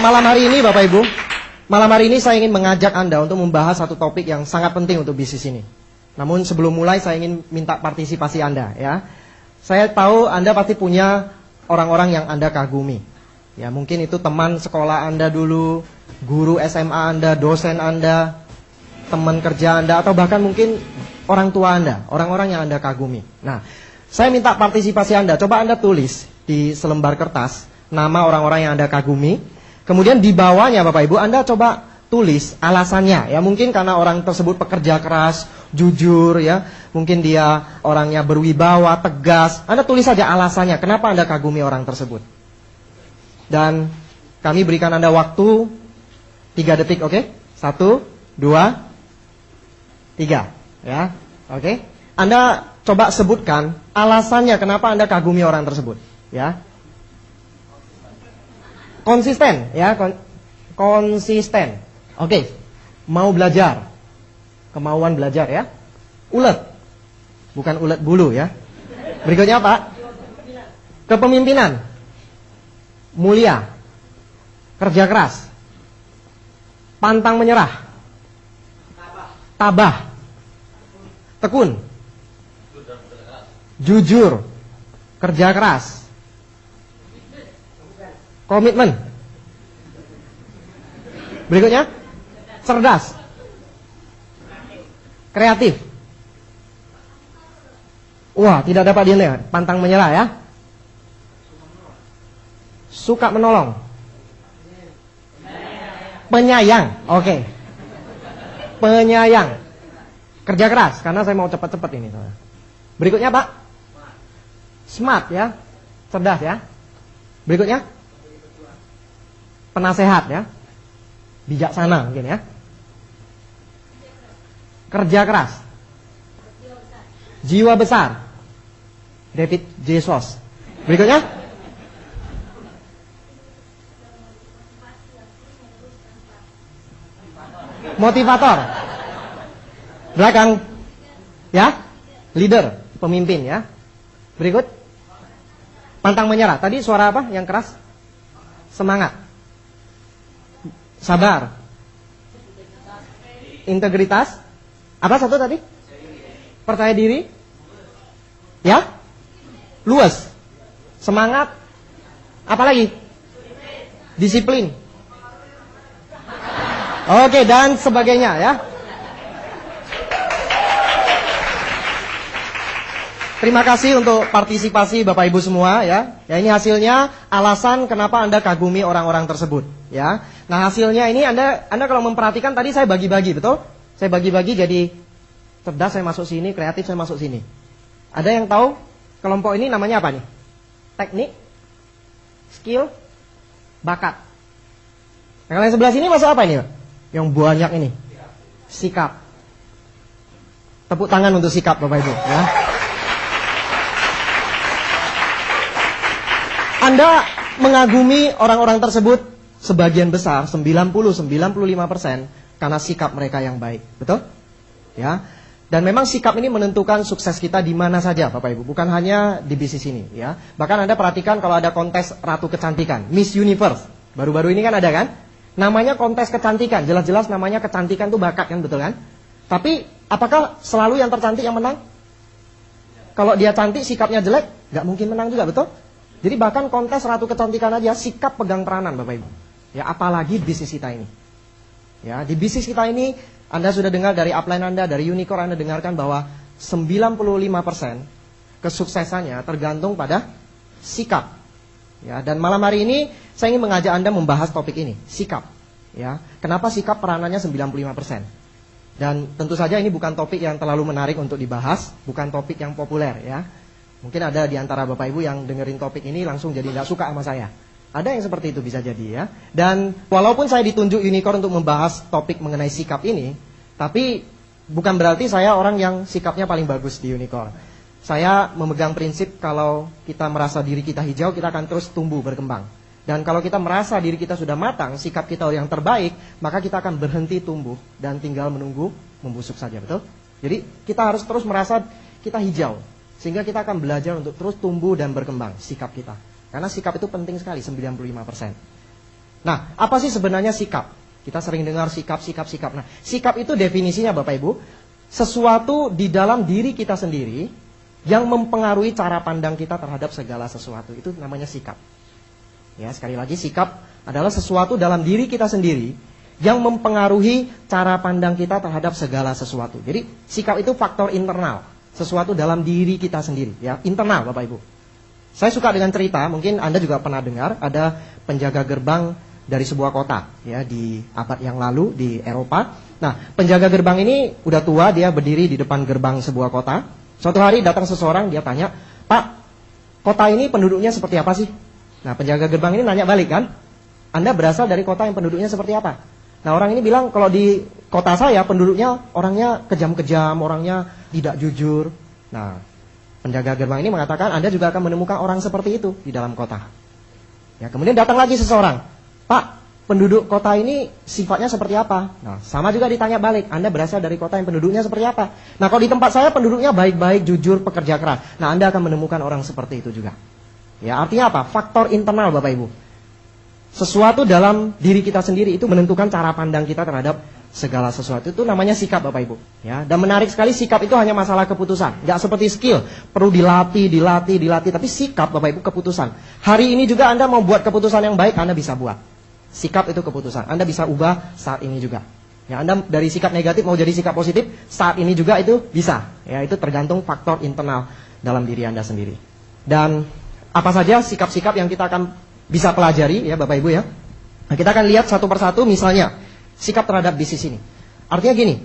malam hari ini Bapak Ibu, malam hari ini saya ingin mengajak Anda untuk membahas satu topik yang sangat penting untuk bisnis ini. Namun sebelum mulai saya ingin minta partisipasi Anda ya. Saya tahu Anda pasti punya orang-orang yang Anda kagumi. Ya, mungkin itu teman sekolah Anda dulu, guru SMA Anda, dosen Anda, teman kerja Anda, atau bahkan mungkin orang tua Anda, orang-orang yang Anda kagumi. Nah, saya minta partisipasi Anda. Coba Anda tulis di selembar kertas nama orang-orang yang Anda kagumi. Kemudian di bawahnya Bapak Ibu Anda coba tulis alasannya. Ya, mungkin karena orang tersebut pekerja keras, jujur ya. Mungkin dia orangnya berwibawa, tegas. Anda tulis saja alasannya kenapa Anda kagumi orang tersebut. Dan kami berikan Anda waktu 3 detik, oke? 1, 2, 3 ya. Oke? Anda coba sebutkan alasannya kenapa Anda kagumi orang tersebut, ya. Konsisten, ya, konsisten. Oke. Mau belajar. Kemauan belajar ya. Ulet. Bukan ulet bulu ya. Berikutnya Pak. Kepemimpinan. Mulia. Kerja keras. Pantang menyerah. Tabah. Tekun. Jujur. Kerja keras. Komitmen. Berikutnya, cerdas. Kreatif. Wah, tidak dapat dia, pantang menyerah ya. Suka menolong. Penyayang. Oke. Penyayang. Kerja keras, karena saya mau cepat-cepat ini. Berikutnya Pak. Smart ya. Cerdas ya. Berikutnya. Penasehat ya. Bijaksana mungkin ya. Kerja keras. Jiwa besar. David Jesus. Berikutnya. Motivator. Belakang. Ya. Leader, pemimpin ya. Berikut. Pantang menyerah. Tadi suara apa yang keras? Semangat. Sabar. Integritas. Apa satu tadi? Percaya diri. Ya. Luas. Semangat. Apa lagi? Disiplin. Oke, dan sebagainya ya. Terima kasih untuk partisipasi Bapak Ibu semua ya. Ya, ini hasilnya alasan kenapa Anda kagumi orang-orang tersebut ya. Nah, hasilnya ini Anda kalau memperhatikan tadi saya bagi-bagi, betul? Saya bagi-bagi jadi cerdas saya masuk sini, kreatif saya masuk sini. Ada yang tahu kelompok ini namanya apa nih? Teknik, skill, bakat. Nah, kalau yang sebelah sini masuk apa ini, Pak? Yang banyak ini. Sikap. Tepuk tangan untuk sikap Bapak Ibu ya. Anda mengagumi orang-orang tersebut sebagian besar 90-95% karena sikap mereka yang baik, betul? Ya. Dan memang sikap ini menentukan sukses kita di mana saja Bapak Ibu, bukan hanya di bisnis ini ya. Bahkan Anda perhatikan kalau ada kontes ratu kecantikan, Miss Universe. Baru-baru ini kan ada kan? Namanya kontes kecantikan, jelas-jelas namanya kecantikan itu bakat kan, betul kan? Tapi apakah selalu yang tercantik yang menang? Kalau dia cantik sikapnya jelek, nggak mungkin menang juga, betul? Jadi bahkan kontes ratu kecantikan aja sikap pegang peranan Bapak Ibu. Ya, apalagi bisnis kita ini. Ya, di bisnis kita ini Anda sudah dengar dari upline Anda, dari Unicorn Anda dengarkan bahwa 95% kesuksesannya tergantung pada sikap. Ya, dan malam hari ini saya ingin mengajak Anda membahas topik ini, sikap. Ya, kenapa sikap peranannya 95%? Dan tentu saja ini bukan topik yang terlalu menarik untuk dibahas, bukan topik yang populer ya. Mungkin ada di antara Bapak Ibu yang dengerin topik ini langsung jadi nggak suka sama saya. Ada yang seperti itu bisa jadi ya. Dan walaupun saya ditunjuk Unicorn untuk membahas topik mengenai sikap ini, tapi bukan berarti saya orang yang sikapnya paling bagus di Unicorn. Saya memegang prinsip kalau kita merasa diri kita hijau, kita akan terus tumbuh berkembang. Dan kalau kita merasa diri kita sudah matang, sikap kita yang terbaik, maka kita akan berhenti tumbuh dan tinggal menunggu membusuk saja, betul? Jadi kita harus terus merasa kita hijau, sehingga kita akan belajar untuk terus tumbuh dan berkembang sikap kita. Karena sikap itu penting sekali, 95%. Nah, apa sih sebenarnya sikap? Kita sering dengar sikap. Nah, sikap itu definisinya Bapak Ibu, sesuatu di dalam diri kita sendiri yang mempengaruhi cara pandang kita terhadap segala sesuatu. Itu namanya sikap. Ya, sekali lagi, sikap adalah sesuatu dalam diri kita sendiri yang mempengaruhi cara pandang kita terhadap segala sesuatu. Jadi, sikap itu faktor internal, sesuatu dalam diri kita sendiri, ya, internal Bapak Ibu. Saya suka dengan cerita, mungkin Anda juga pernah dengar, ada penjaga gerbang dari sebuah kota, ya, di abad yang lalu di Eropa. Nah, penjaga gerbang ini udah tua, dia berdiri di depan gerbang sebuah kota. Suatu hari datang seseorang, dia tanya, "Pak, kota ini penduduknya seperti apa sih?" Nah, penjaga gerbang ini nanya balik kan, "Anda berasal dari kota yang penduduknya seperti apa?" Nah, orang ini bilang, "Kalau di kota saya penduduknya orangnya kejam-kejam, orangnya tidak jujur." Nah, penjaga gerbang ini mengatakan, "Anda juga akan menemukan orang seperti itu di dalam kota." Ya, kemudian datang lagi seseorang, "Pak, penduduk kota ini sifatnya seperti apa?" Nah, sama juga ditanya balik, "Anda berasal dari kota yang penduduknya seperti apa?" Nah, kalau di tempat saya penduduknya baik-baik, jujur, pekerja keras. Nah, Anda akan menemukan orang seperti itu juga. Ya, artinya apa? Faktor internal Bapak Ibu. Sesuatu dalam diri kita sendiri itu menentukan cara pandang kita terhadap segala sesuatu. Itu namanya sikap Bapak Ibu. Ya, dan menarik sekali, sikap itu hanya masalah keputusan. Nggak seperti skill, perlu dilatih. Tapi sikap Bapak Ibu keputusan. Hari ini juga Anda mau buat keputusan yang baik, Anda bisa buat. Sikap itu keputusan. Anda bisa ubah saat ini juga. Ya, Anda dari sikap negatif mau jadi sikap positif, saat ini juga itu bisa. Ya, itu tergantung faktor internal dalam diri Anda sendiri. Dan apa saja sikap-sikap yang kita akan bisa pelajari, ya Bapak Ibu ya. Nah, kita akan lihat satu persatu, misalnya sikap terhadap bisnis ini. Artinya gini,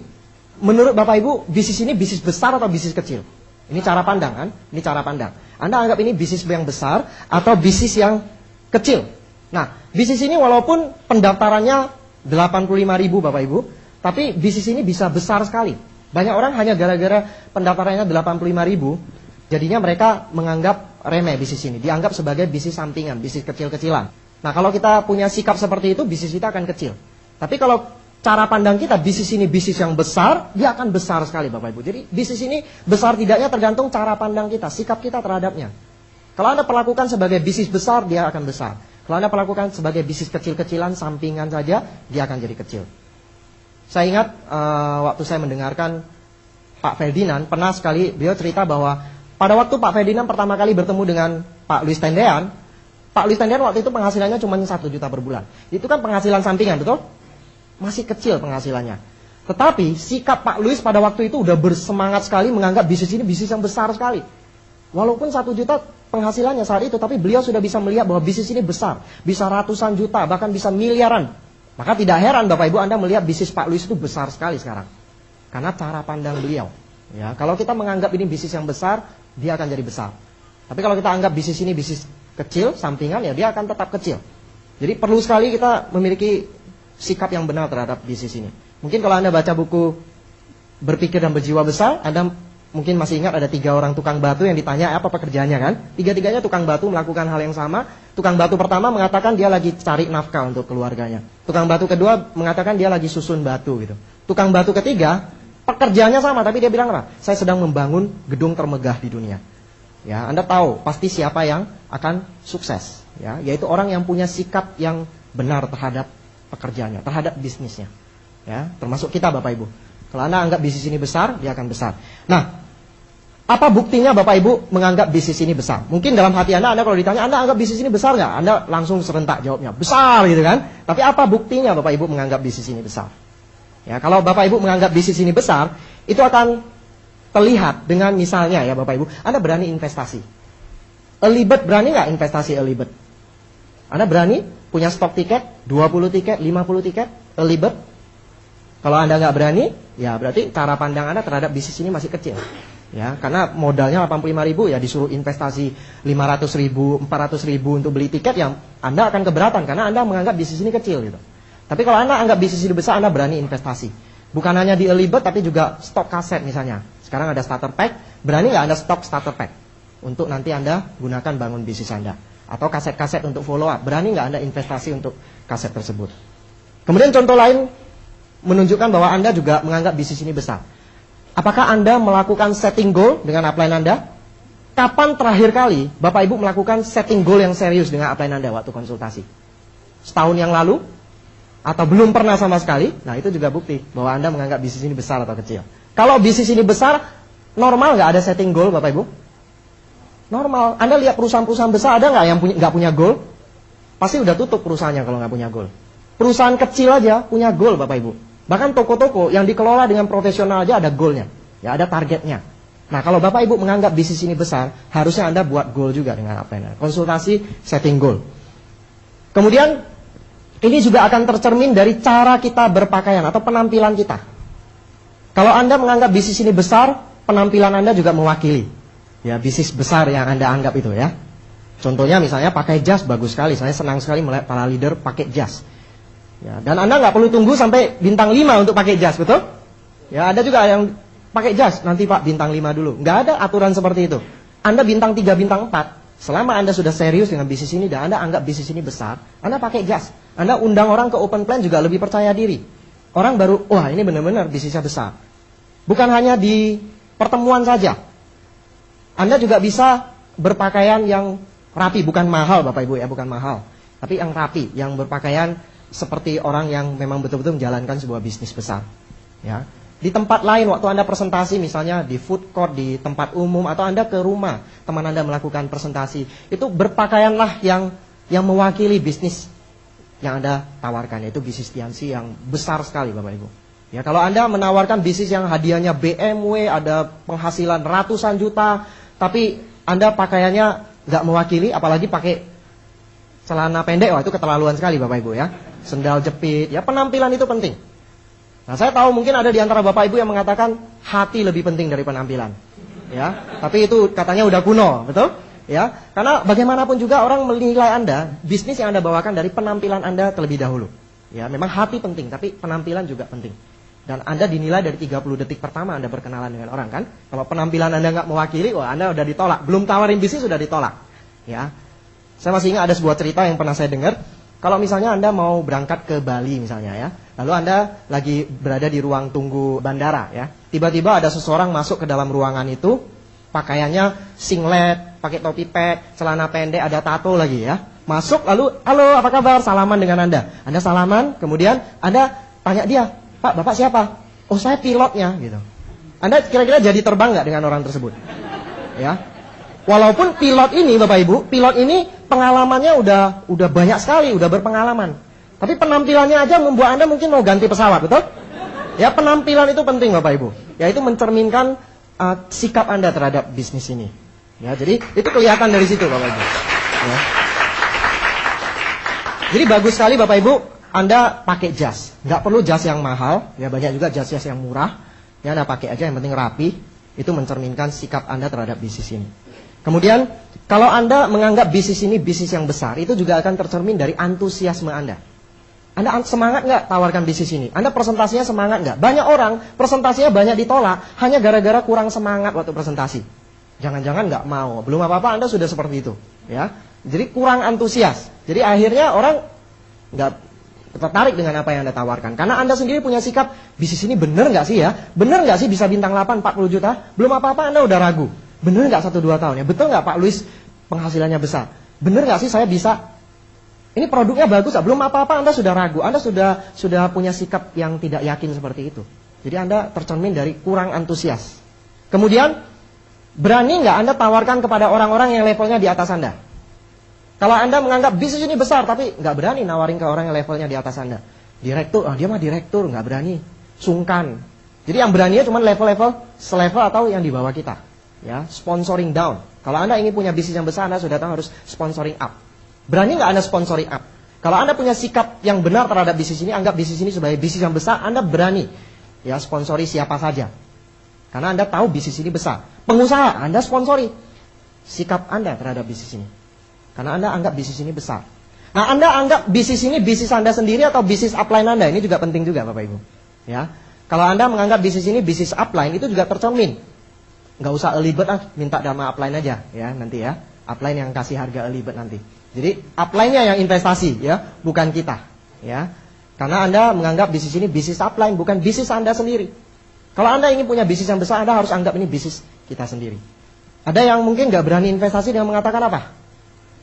menurut Bapak Ibu, bisnis ini bisnis besar atau bisnis kecil? Ini cara pandang kan? Ini cara pandang. Anda anggap ini bisnis yang besar atau bisnis yang kecil? Nah, bisnis ini walaupun pendaftarannya 85.000 Bapak Ibu, tapi bisnis ini bisa besar sekali. Banyak orang hanya gara-gara pendaftarannya 85.000, jadinya mereka menganggap remeh bisnis ini. Dianggap sebagai bisnis sampingan, bisnis kecil-kecilan. Nah, kalau kita punya sikap seperti itu, bisnis kita akan kecil. Tapi kalau cara pandang kita, bisnis ini bisnis yang besar, dia akan besar sekali Bapak Ibu. Jadi bisnis ini besar tidaknya tergantung cara pandang kita, sikap kita terhadapnya. Kalau Anda perlakukan sebagai bisnis besar, dia akan besar. Kalau Anda perlakukan sebagai bisnis kecil-kecilan, sampingan saja, dia akan jadi kecil. Saya ingat waktu saya mendengarkan Pak Ferdinand, pernah sekali beliau cerita bahwa pada waktu Pak Ferdinand pertama kali bertemu dengan Pak Louis Tendean, Pak Louis Tendean waktu itu penghasilannya cuma 1 juta per bulan. Itu kan penghasilan sampingan, betul? Masih kecil penghasilannya. Tetapi sikap Pak Louis pada waktu itu udah bersemangat sekali menganggap bisnis ini bisnis yang besar sekali. Walaupun 1 juta penghasilannya saat itu, tapi beliau sudah bisa melihat bahwa bisnis ini besar. Bisa ratusan juta, bahkan bisa miliaran. Maka tidak heran Bapak Ibu Anda melihat bisnis Pak Louis itu besar sekali sekarang. Karena cara pandang beliau. Ya, kalau kita menganggap ini bisnis yang besar, dia akan jadi besar. Tapi kalau kita anggap bisnis ini bisnis kecil, sampingan, ya dia akan tetap kecil. Jadi perlu sekali kita memiliki sikap yang benar terhadap bisnis ini. Mungkin kalau Anda baca buku Berpikir dan Berjiwa Besar, Anda mungkin masih ingat ada 3 orang tukang batu yang ditanya apa pekerjaannya kan? 3-tiganya tukang batu melakukan hal yang sama. Tukang batu pertama mengatakan dia lagi cari nafkah untuk keluarganya. Tukang batu kedua mengatakan dia lagi susun batu gitu. Tukang batu ketiga pekerjaannya sama, tapi dia bilang apa? Saya sedang membangun gedung termegah di dunia. Ya, Anda tahu pasti siapa yang akan sukses, ya, yaitu orang yang punya sikap yang benar terhadap pekerjaannya, terhadap bisnisnya. Ya, termasuk kita Bapak Ibu. Kalau Anda anggap bisnis ini besar, dia akan besar. Nah, apa buktinya Bapak Ibu menganggap bisnis ini besar? Mungkin dalam hati Anda kalau ditanya, Anda anggap bisnis ini besar nggak? Anda langsung serentak jawabnya, besar gitu kan? Tapi apa buktinya Bapak Ibu menganggap bisnis ini besar? Ya, kalau Bapak Ibu menganggap bisnis ini besar, itu akan terlihat dengan misalnya ya Bapak Ibu, Anda berani investasi. Alibet berani nggak investasi Alibet? Anda berani punya stok tiket, 20 tiket, 50 tiket, Alibet? Kalau Anda nggak berani, ya berarti cara pandang Anda terhadap bisnis ini masih kecil. Ya, karena modalnya 85.000 ya disuruh investasi 500.000, 400.000 untuk beli tiket, yang Anda akan keberatan karena Anda menganggap bisnis ini kecil gitu. Tapi kalau Anda anggap bisnis ini besar, Anda berani investasi. Bukan hanya di Alibet, tapi juga stok kaset misalnya. Sekarang ada starter pack, berani nggak Anda stok starter pack? Untuk nanti Anda gunakan bangun bisnis Anda. Atau kaset-kaset untuk follow up, berani nggak Anda investasi untuk kaset tersebut? Kemudian contoh lain menunjukkan bahwa Anda juga menganggap bisnis ini besar. Apakah Anda melakukan setting goal dengan upline Anda? Kapan terakhir kali Bapak Ibu melakukan setting goal yang serius dengan upline Anda waktu konsultasi? setahun yang lalu, atau belum pernah sama sekali, nah itu juga bukti bahwa Anda menganggap bisnis ini besar atau kecil. Kalau bisnis ini besar, normal nggak ada setting goal, Bapak Ibu? Normal. Anda lihat perusahaan-perusahaan besar, ada nggak yang nggak punya goal? Pasti udah tutup perusahaannya kalau nggak punya goal. Perusahaan kecil aja punya goal, Bapak Ibu. Bahkan toko-toko yang dikelola dengan profesional aja ada goalnya, ya ada targetnya. Nah kalau Bapak Ibu menganggap bisnis ini besar, harusnya Anda buat goal juga dengan apa ini? Konsultasi setting goal. Kemudian ini juga akan tercermin dari cara kita berpakaian atau penampilan kita. Kalau Anda menganggap bisnis ini besar, penampilan Anda juga mewakili ya bisnis besar yang Anda anggap itu ya. Contohnya misalnya pakai jas bagus sekali. Saya senang sekali melihat para leader pakai jas. Ya, dan Anda nggak perlu tunggu sampai bintang 5 untuk pakai jas, betul? Ya, ada juga yang pakai jas, nanti Pak bintang 5 dulu. Nggak ada aturan seperti itu. Anda bintang 3, bintang 4. Selama Anda sudah serius dengan bisnis ini dan Anda anggap bisnis ini besar, Anda pakai jas. Anda undang orang ke open plan juga lebih percaya diri. Orang baru, wah ini benar-benar bisnisnya besar. Bukan hanya di pertemuan saja. Anda juga bisa berpakaian yang rapi, bukan mahal Bapak Ibu ya, bukan mahal. Tapi yang rapi, yang berpakaian seperti orang yang memang betul-betul menjalankan sebuah bisnis besar. Ya. Di tempat lain waktu Anda presentasi misalnya di food court, di tempat umum, atau Anda ke rumah teman Anda melakukan presentasi, itu berpakaianlah yang mewakili bisnis yang Anda tawarkan, yaitu bisnis Tiansi yang besar sekali Bapak Ibu. Ya, kalau Anda menawarkan bisnis yang hadiahnya BMW, ada penghasilan ratusan juta, tapi Anda pakaiannya nggak mewakili, apalagi pakai celana pendek, wah itu keterlaluan sekali Bapak Ibu ya. Sendal jepit, ya penampilan itu penting. Nah, saya tahu mungkin ada di antara Bapak Ibu yang mengatakan hati lebih penting dari penampilan. Ya, tapi itu katanya udah kuno, betul? Ya, karena bagaimanapun juga orang menilai Anda, bisnis yang Anda bawakan dari penampilan Anda terlebih dahulu. Ya, memang hati penting, tapi penampilan juga penting. Dan Anda dinilai dari 30 detik pertama Anda berkenalan dengan orang kan? Kalau penampilan Anda nggak mewakili, wah Anda udah ditolak. Belum tawarin bisnis sudah ditolak. Ya, saya masih ingat ada sebuah cerita yang pernah saya dengar. Kalau misalnya Anda mau berangkat ke Bali misalnya ya, lalu Anda lagi berada di ruang tunggu bandara ya, tiba-tiba ada seseorang masuk ke dalam ruangan itu, pakaiannya singlet, pakai topi pek, celana pendek, ada tato lagi ya, masuk lalu, halo apa kabar, salaman dengan Anda salaman, kemudian Anda tanya dia, Pak Bapak siapa? Oh saya pilotnya gitu. Anda kira-kira jadi terbang nggak dengan orang tersebut? Ya. Walaupun pilot ini Bapak Ibu, pilot ini pengalamannya udah banyak sekali, udah berpengalaman. Tapi penampilannya aja membuat Anda mungkin mau ganti pesawat, betul? Ya penampilan itu penting Bapak Ibu. Yaitu mencerminkan sikap Anda terhadap bisnis ini. Ya, jadi itu kelihatan dari situ Bapak Ibu. Ya. Jadi bagus sekali Bapak Ibu, Anda pakai jas. Nggak perlu jas yang mahal, ya banyak juga jas-jas yang murah. Ya Anda pakai aja yang penting rapi. Itu mencerminkan sikap Anda terhadap bisnis ini. Kemudian, kalau Anda menganggap bisnis ini bisnis yang besar, itu juga akan tercermin dari antusiasme Anda. Anda semangat nggak tawarkan bisnis ini? Anda presentasinya semangat nggak? Banyak orang presentasinya banyak ditolak, hanya gara-gara kurang semangat waktu presentasi. Jangan-jangan nggak mau, belum apa-apa Anda sudah seperti itu. Ya, jadi kurang antusias. Jadi akhirnya orang nggak tertarik dengan apa yang Anda tawarkan. Karena Anda sendiri punya sikap, bisnis ini bener nggak sih ya? Bener nggak sih bisa bintang 8, 40 juta? Belum apa-apa Anda udah ragu. Bener nggak 1-2 tahun ya? Betul nggak Pak Luis penghasilannya besar? Bener nggak sih saya bisa? Ini produknya bagus, belum apa-apa Anda sudah ragu. Anda sudah punya sikap yang tidak yakin seperti itu. Jadi Anda tercermin dari kurang antusias. Kemudian berani nggak Anda tawarkan kepada orang-orang yang levelnya di atas Anda? Kalau Anda menganggap bisnis ini besar tapi nggak berani nawarin ke orang yang levelnya di atas Anda. Direktur, dia mah direktur, nggak berani. Sungkan. Jadi yang beraninya cuma level-level selevel atau yang di bawah kita. Ya, sponsoring down. Kalau Anda ingin punya bisnis yang besar, Anda sudah tahu harus sponsoring up. Berani nggak Anda sponsoring up? Kalau Anda punya sikap yang benar terhadap bisnis ini, anggap bisnis ini sebagai bisnis yang besar, Anda berani ya sponsori siapa saja. Karena Anda tahu bisnis ini besar. Pengusaha, Anda sponsori sikap Anda terhadap bisnis ini. Karena Anda anggap bisnis ini besar. Nah, Anda anggap bisnis ini bisnis Anda sendiri atau bisnis upline Anda? Ini juga penting juga Bapak Ibu. Ya, kalau Anda menganggap bisnis ini bisnis upline, itu juga tercermin. Nggak usah early bird minta sama upline aja ya nanti ya. Upline yang kasih harga early bird nanti. Jadi upline-nya yang investasi ya, bukan kita ya. Karena Anda menganggap bisnis ini bisnis upline, bukan bisnis Anda sendiri. Kalau Anda ingin punya bisnis yang besar, Anda harus anggap ini bisnis kita sendiri. Ada yang mungkin nggak berani investasi dengan mengatakan apa?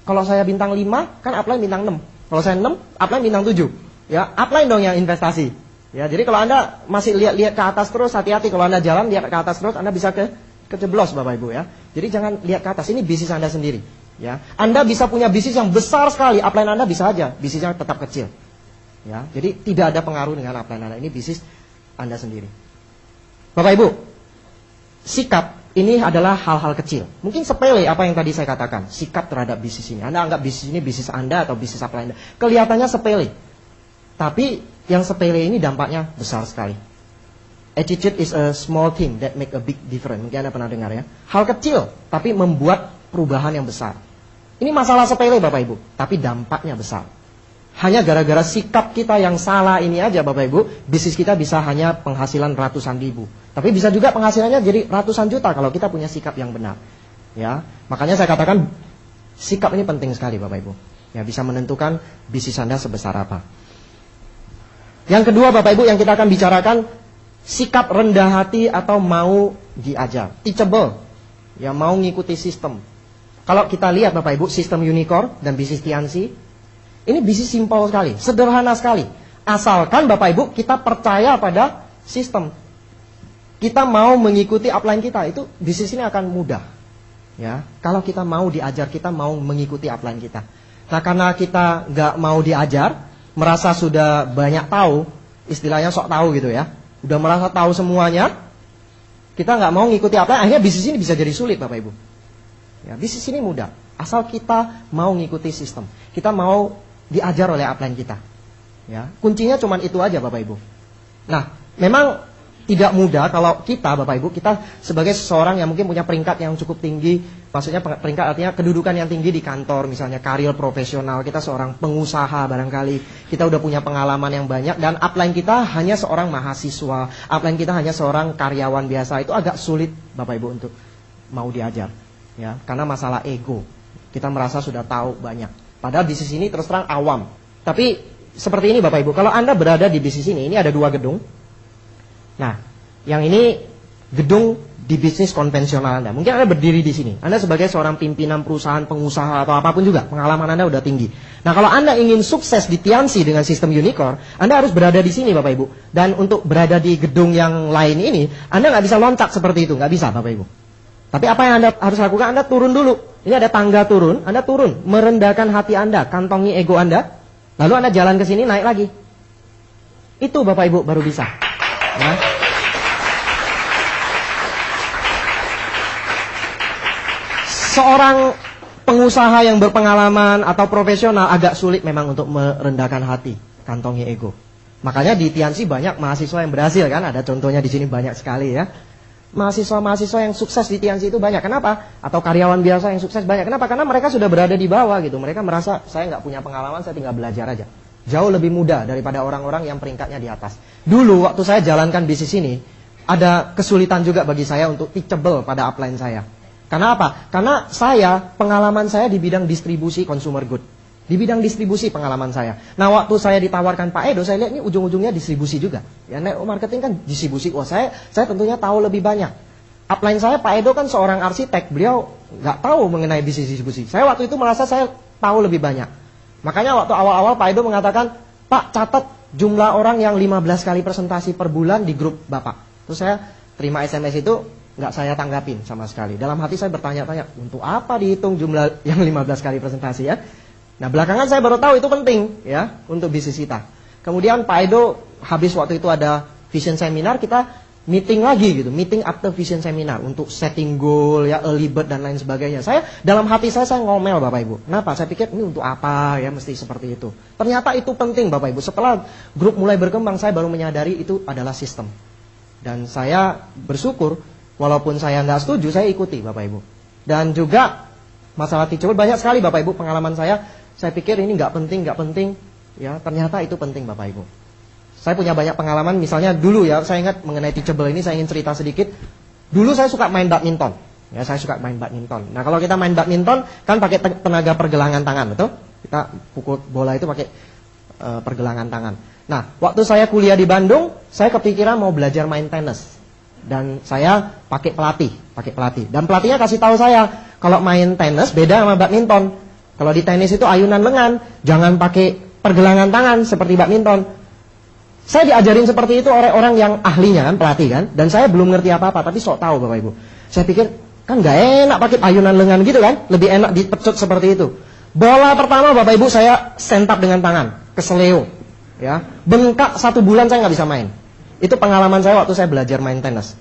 Kalau saya bintang 5, kan upline bintang 6. Kalau saya 6, upline bintang 7. Ya, upline dong yang investasi. Ya, jadi kalau Anda masih lihat ke atas terus, hati-hati kalau Anda jalan lihat ke atas terus, Anda bisa kejeblos Bapak Ibu ya. Jadi jangan lihat ke atas, ini bisnis Anda sendiri. Ya, Anda bisa punya bisnis yang besar sekali, upline Anda bisa aja, bisnisnya tetap kecil. Ya, jadi tidak ada pengaruh dengan upline Anda, ini bisnis Anda sendiri. Bapak Ibu, sikap ini adalah hal-hal kecil. Mungkin sepele apa yang tadi saya katakan, sikap terhadap bisnis ini. Anda anggap bisnis ini bisnis Anda atau bisnis upline Anda. Kelihatannya sepele. Tapi yang sepele ini dampaknya besar sekali. Attitude is a small thing that make a big difference. Mungkin Anda pernah dengar ya. Hal kecil tapi membuat perubahan yang besar. Ini masalah sepele Bapak Ibu, tapi dampaknya besar. Hanya gara-gara sikap kita yang salah ini aja Bapak Ibu, bisnis kita bisa hanya penghasilan ratusan ribu. Tapi bisa juga penghasilannya jadi ratusan juta kalau kita punya sikap yang benar. Ya, makanya saya katakan sikap ini penting sekali Bapak Ibu. Ya, bisa menentukan bisnis Anda sebesar apa. Yang kedua Bapak Ibu yang kita akan bicarakan, sikap rendah hati atau mau diajar, teachable. Ya, mau ngikuti sistem. Kalau kita lihat Bapak Ibu, sistem Unicorn dan bisnis Tiansi, ini bisnis simpel sekali, sederhana sekali. Asalkan Bapak Ibu kita percaya pada sistem. Kita mau mengikuti upline kita, itu bisnis ini akan mudah. Ya, kalau kita mau diajar, kita mau mengikuti upline kita. Nah, karena kita nggak mau diajar, merasa sudah banyak tahu, istilahnya sok tahu gitu ya, udah merasa tahu semuanya, kita nggak mau ngikuti upline, akhirnya bisnis ini bisa jadi sulit Bapak Ibu. Ya, bisnis ini mudah, asal kita mau ngikuti sistem, kita mau diajar oleh upline kita. Ya, kuncinya cuma itu aja Bapak Ibu. Nah, memang tidak mudah kalau kita Bapak Ibu, kita sebagai seseorang yang mungkin punya peringkat yang cukup tinggi, maksudnya peringkat artinya kedudukan yang tinggi di kantor, misalnya karir profesional, kita seorang pengusaha barangkali, kita udah punya pengalaman yang banyak, dan upline kita hanya seorang mahasiswa, upline kita hanya seorang karyawan biasa, itu agak sulit Bapak Ibu untuk mau diajar. Ya, karena masalah ego, kita merasa sudah tahu banyak. Padahal bisnis ini terus terang awam. Tapi seperti ini Bapak Ibu, kalau Anda berada di bisnis ini ada 2 gedung. Nah, yang ini gedung di bisnis konvensional Anda. Mungkin Anda berdiri di sini. Anda sebagai seorang pimpinan perusahaan, pengusaha atau apapun juga, pengalaman Anda udah tinggi. Nah, kalau Anda ingin sukses di Tiansi dengan sistem Unicorn, Anda harus berada di sini Bapak Ibu. Dan untuk berada di gedung yang lain ini, Anda nggak bisa loncat seperti itu, nggak bisa Bapak Ibu. Tapi apa yang Anda harus lakukan? Anda turun dulu. Ini ada tangga turun, Anda turun, merendahkan hati Anda, kantongi ego Anda, lalu Anda jalan ke sini, naik lagi. Itu Bapak Ibu baru bisa. Nah, seorang pengusaha yang berpengalaman atau profesional agak sulit memang untuk merendahkan hati, kantongi ego. Makanya di Tiansi banyak mahasiswa yang berhasil kan, ada contohnya di sini banyak sekali ya. Mahasiswa-mahasiswa yang sukses di Tiansi itu banyak. Kenapa? Atau karyawan biasa yang sukses banyak. Kenapa? Karena mereka sudah berada di bawah gitu. Mereka merasa saya nggak punya pengalaman, saya tinggal belajar aja. Jauh lebih mudah daripada orang-orang yang peringkatnya di atas. Dulu waktu saya jalankan bisnis ini, ada kesulitan juga bagi saya untuk teachable pada upline saya. Karena apa? Karena pengalaman saya di bidang distribusi consumer good. Di bidang distribusi pengalaman saya. Nah, waktu saya ditawarkan Pak Edo, saya lihat ini ujung-ujungnya distribusi juga. Ya, network marketing kan distribusi. Wah, saya tentunya tahu lebih banyak. Upline saya Pak Edo kan seorang arsitek, beliau nggak tahu mengenai bisnis distribusi. Saya waktu itu merasa saya tahu lebih banyak. Makanya waktu awal-awal Pak Edo mengatakan, Pak catat jumlah orang yang 15 kali presentasi per bulan di grup Bapak. Terus saya terima SMS itu, nggak saya tanggapin sama sekali. Dalam hati saya bertanya-tanya, untuk apa dihitung jumlah yang 15 kali presentasi ya? Nah, belakangan saya baru tahu itu penting ya untuk bisnis kita. Kemudian Pak Edo habis waktu itu ada vision seminar, kita meeting lagi gitu, meeting after vision seminar untuk setting goal ya, early bird dan lain sebagainya. Saya dalam hati saya ngomel Bapak Ibu. Kenapa? Saya pikir ini untuk apa ya mesti seperti itu. Ternyata itu penting Bapak Ibu. Setelah grup mulai berkembang, saya baru menyadari itu adalah sistem. Dan saya bersyukur walaupun saya nggak setuju, saya ikuti Bapak Ibu. Dan juga masalah teachable banyak sekali Bapak Ibu pengalaman saya pikir ini nggak penting ya, ternyata itu penting Bapak Ibu. Saya punya banyak pengalaman, misalnya dulu ya, saya ingat mengenai teachable ini, saya ingin cerita sedikit. Dulu saya suka main badminton. Ya, saya suka main badminton. Nah, kalau kita main badminton kan pakai tenaga pergelangan tangan, betul? Kita pukul bola itu pakai pergelangan tangan. Nah, waktu saya kuliah di Bandung, saya kepikiran mau belajar main tenis. Dan saya pakai pelatih. Dan pelatihnya kasih tahu saya, kalau main tenis beda sama badminton. Kalau di tenis itu ayunan lengan, jangan pakai pergelangan tangan seperti badminton. Saya diajarin seperti itu oleh orang yang ahlinya kan, pelatih kan, dan saya belum ngerti apa-apa, tapi sok tahu Bapak Ibu. Saya pikir kan nggak enak pakai ayunan lengan gitu kan, lebih enak dipecut seperti itu. Bola pertama Bapak Ibu saya sentak dengan tangan, keseleo, ya, bengkak 1 bulan saya nggak bisa main. Itu pengalaman saya waktu saya belajar main tenis.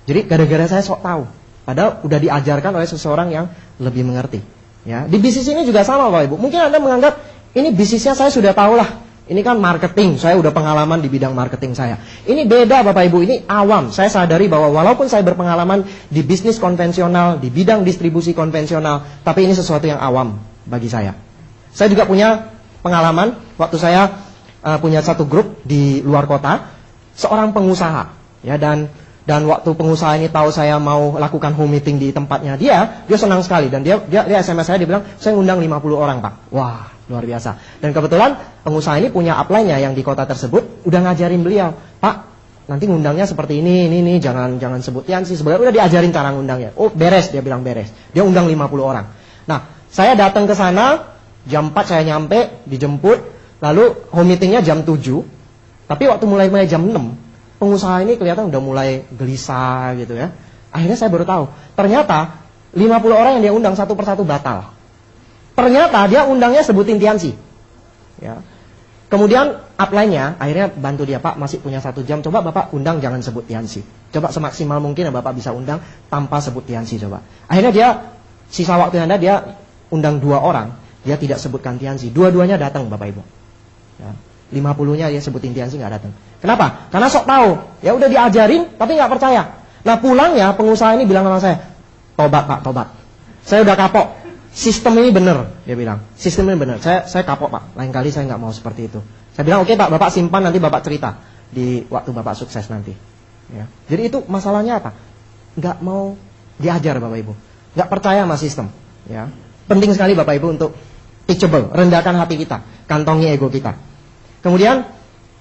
Jadi gara-gara saya sok tahu, padahal udah diajarkan oleh seseorang yang lebih mengerti. Ya, di bisnis ini juga sama Bapak Ibu. Mungkin Anda menganggap ini bisnisnya saya sudah tahu lah. Ini kan marketing, saya udah pengalaman di bidang marketing saya. Ini beda Bapak Ibu, ini awam. Saya sadari bahwa walaupun saya berpengalaman di bisnis konvensional, di bidang distribusi konvensional, tapi ini sesuatu yang awam bagi saya. Saya juga punya pengalaman waktu saya punya satu grup di luar kota, seorang pengusaha, ya, dan waktu pengusaha ini tahu saya mau lakukan home meeting di tempatnya dia senang sekali, dan dia SMS saya, dia bilang, saya ngundang 50 orang Pak. Wah, luar biasa. Dan kebetulan pengusaha ini punya upline-nya yang di kota tersebut, udah ngajarin beliau, Pak, nanti ngundangnya seperti ini, jangan sebut Tiansi. Sebenarnya udah diajarin cara ngundangnya. Oh, beres, dia bilang beres. Dia undang 50 orang. Nah, saya datang ke sana, jam 4 saya nyampe, dijemput, lalu home meeting-nya jam 7. Tapi waktu mulai jam 6, pengusaha ini kelihatan udah mulai gelisah gitu ya. Akhirnya saya baru tahu, ternyata 50 orang yang dia undang satu persatu batal. Ternyata dia undangnya sebutin Tiansi, ya. Kemudian upline-nya akhirnya bantu dia, Pak masih punya 1 jam, coba Bapak undang jangan sebut Tiansi. Coba semaksimal mungkin ya Bapak bisa undang tanpa sebut Tiansi coba. Akhirnya dia, sisa waktu yang ada dia undang 2 orang, dia tidak sebutkan Tiansi. Dua-duanya datang Bapak Ibu. Ya. 50-nya dia sebutin Tiansi nggak datang. Kenapa? Karena sok tahu, ya udah diajarin tapi nggak percaya. Nah pulangnya pengusaha ini bilang sama saya, tobat Pak, tobat. Saya udah kapok. Sistem ini benar, dia bilang. Sistem ini benar. Saya kapok Pak. Lain kali saya nggak mau seperti itu. Saya bilang oke Pak, Bapak simpan nanti Bapak cerita di waktu Bapak sukses nanti. Ya. Jadi itu masalahnya apa? Nggak mau diajar Bapak Ibu. Nggak percaya sama sistem. Ya. Penting sekali Bapak Ibu untuk teachable, rendahkan hati kita, kantongi ego kita. Kemudian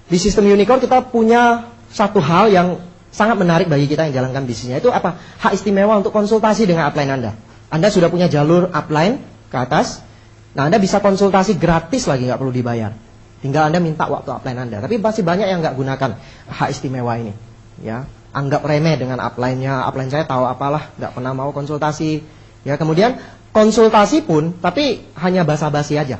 di sistem unicorn kita punya satu hal yang sangat menarik bagi kita yang jalankan bisnisnya. Itu apa? Hak istimewa untuk konsultasi dengan upline Anda. Anda sudah punya jalur upline ke atas. Nah Anda bisa konsultasi gratis lagi, nggak perlu dibayar. Tinggal Anda minta waktu upline Anda. Tapi masih banyak yang nggak gunakan hak istimewa ini. Ya, anggap remeh dengan upline-nya. Upline saya tahu apalah, nggak pernah mau konsultasi. Ya, kemudian konsultasi pun, tapi hanya basa-basi aja.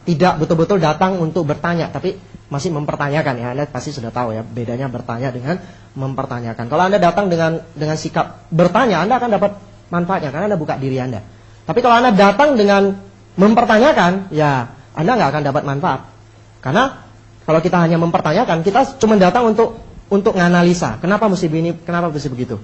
Tidak betul-betul datang untuk bertanya, tapi masih mempertanyakan ya. Anda pasti sudah tahu ya bedanya bertanya dengan mempertanyakan. Kalau Anda datang dengan sikap bertanya, Anda akan dapat manfaatnya karena Anda buka diri Anda. Tapi kalau Anda datang dengan mempertanyakan, ya Anda nggak akan dapat manfaat. Karena kalau kita hanya mempertanyakan, kita cuma datang untuk menganalisa. Kenapa mesti begini, kenapa mesti begitu.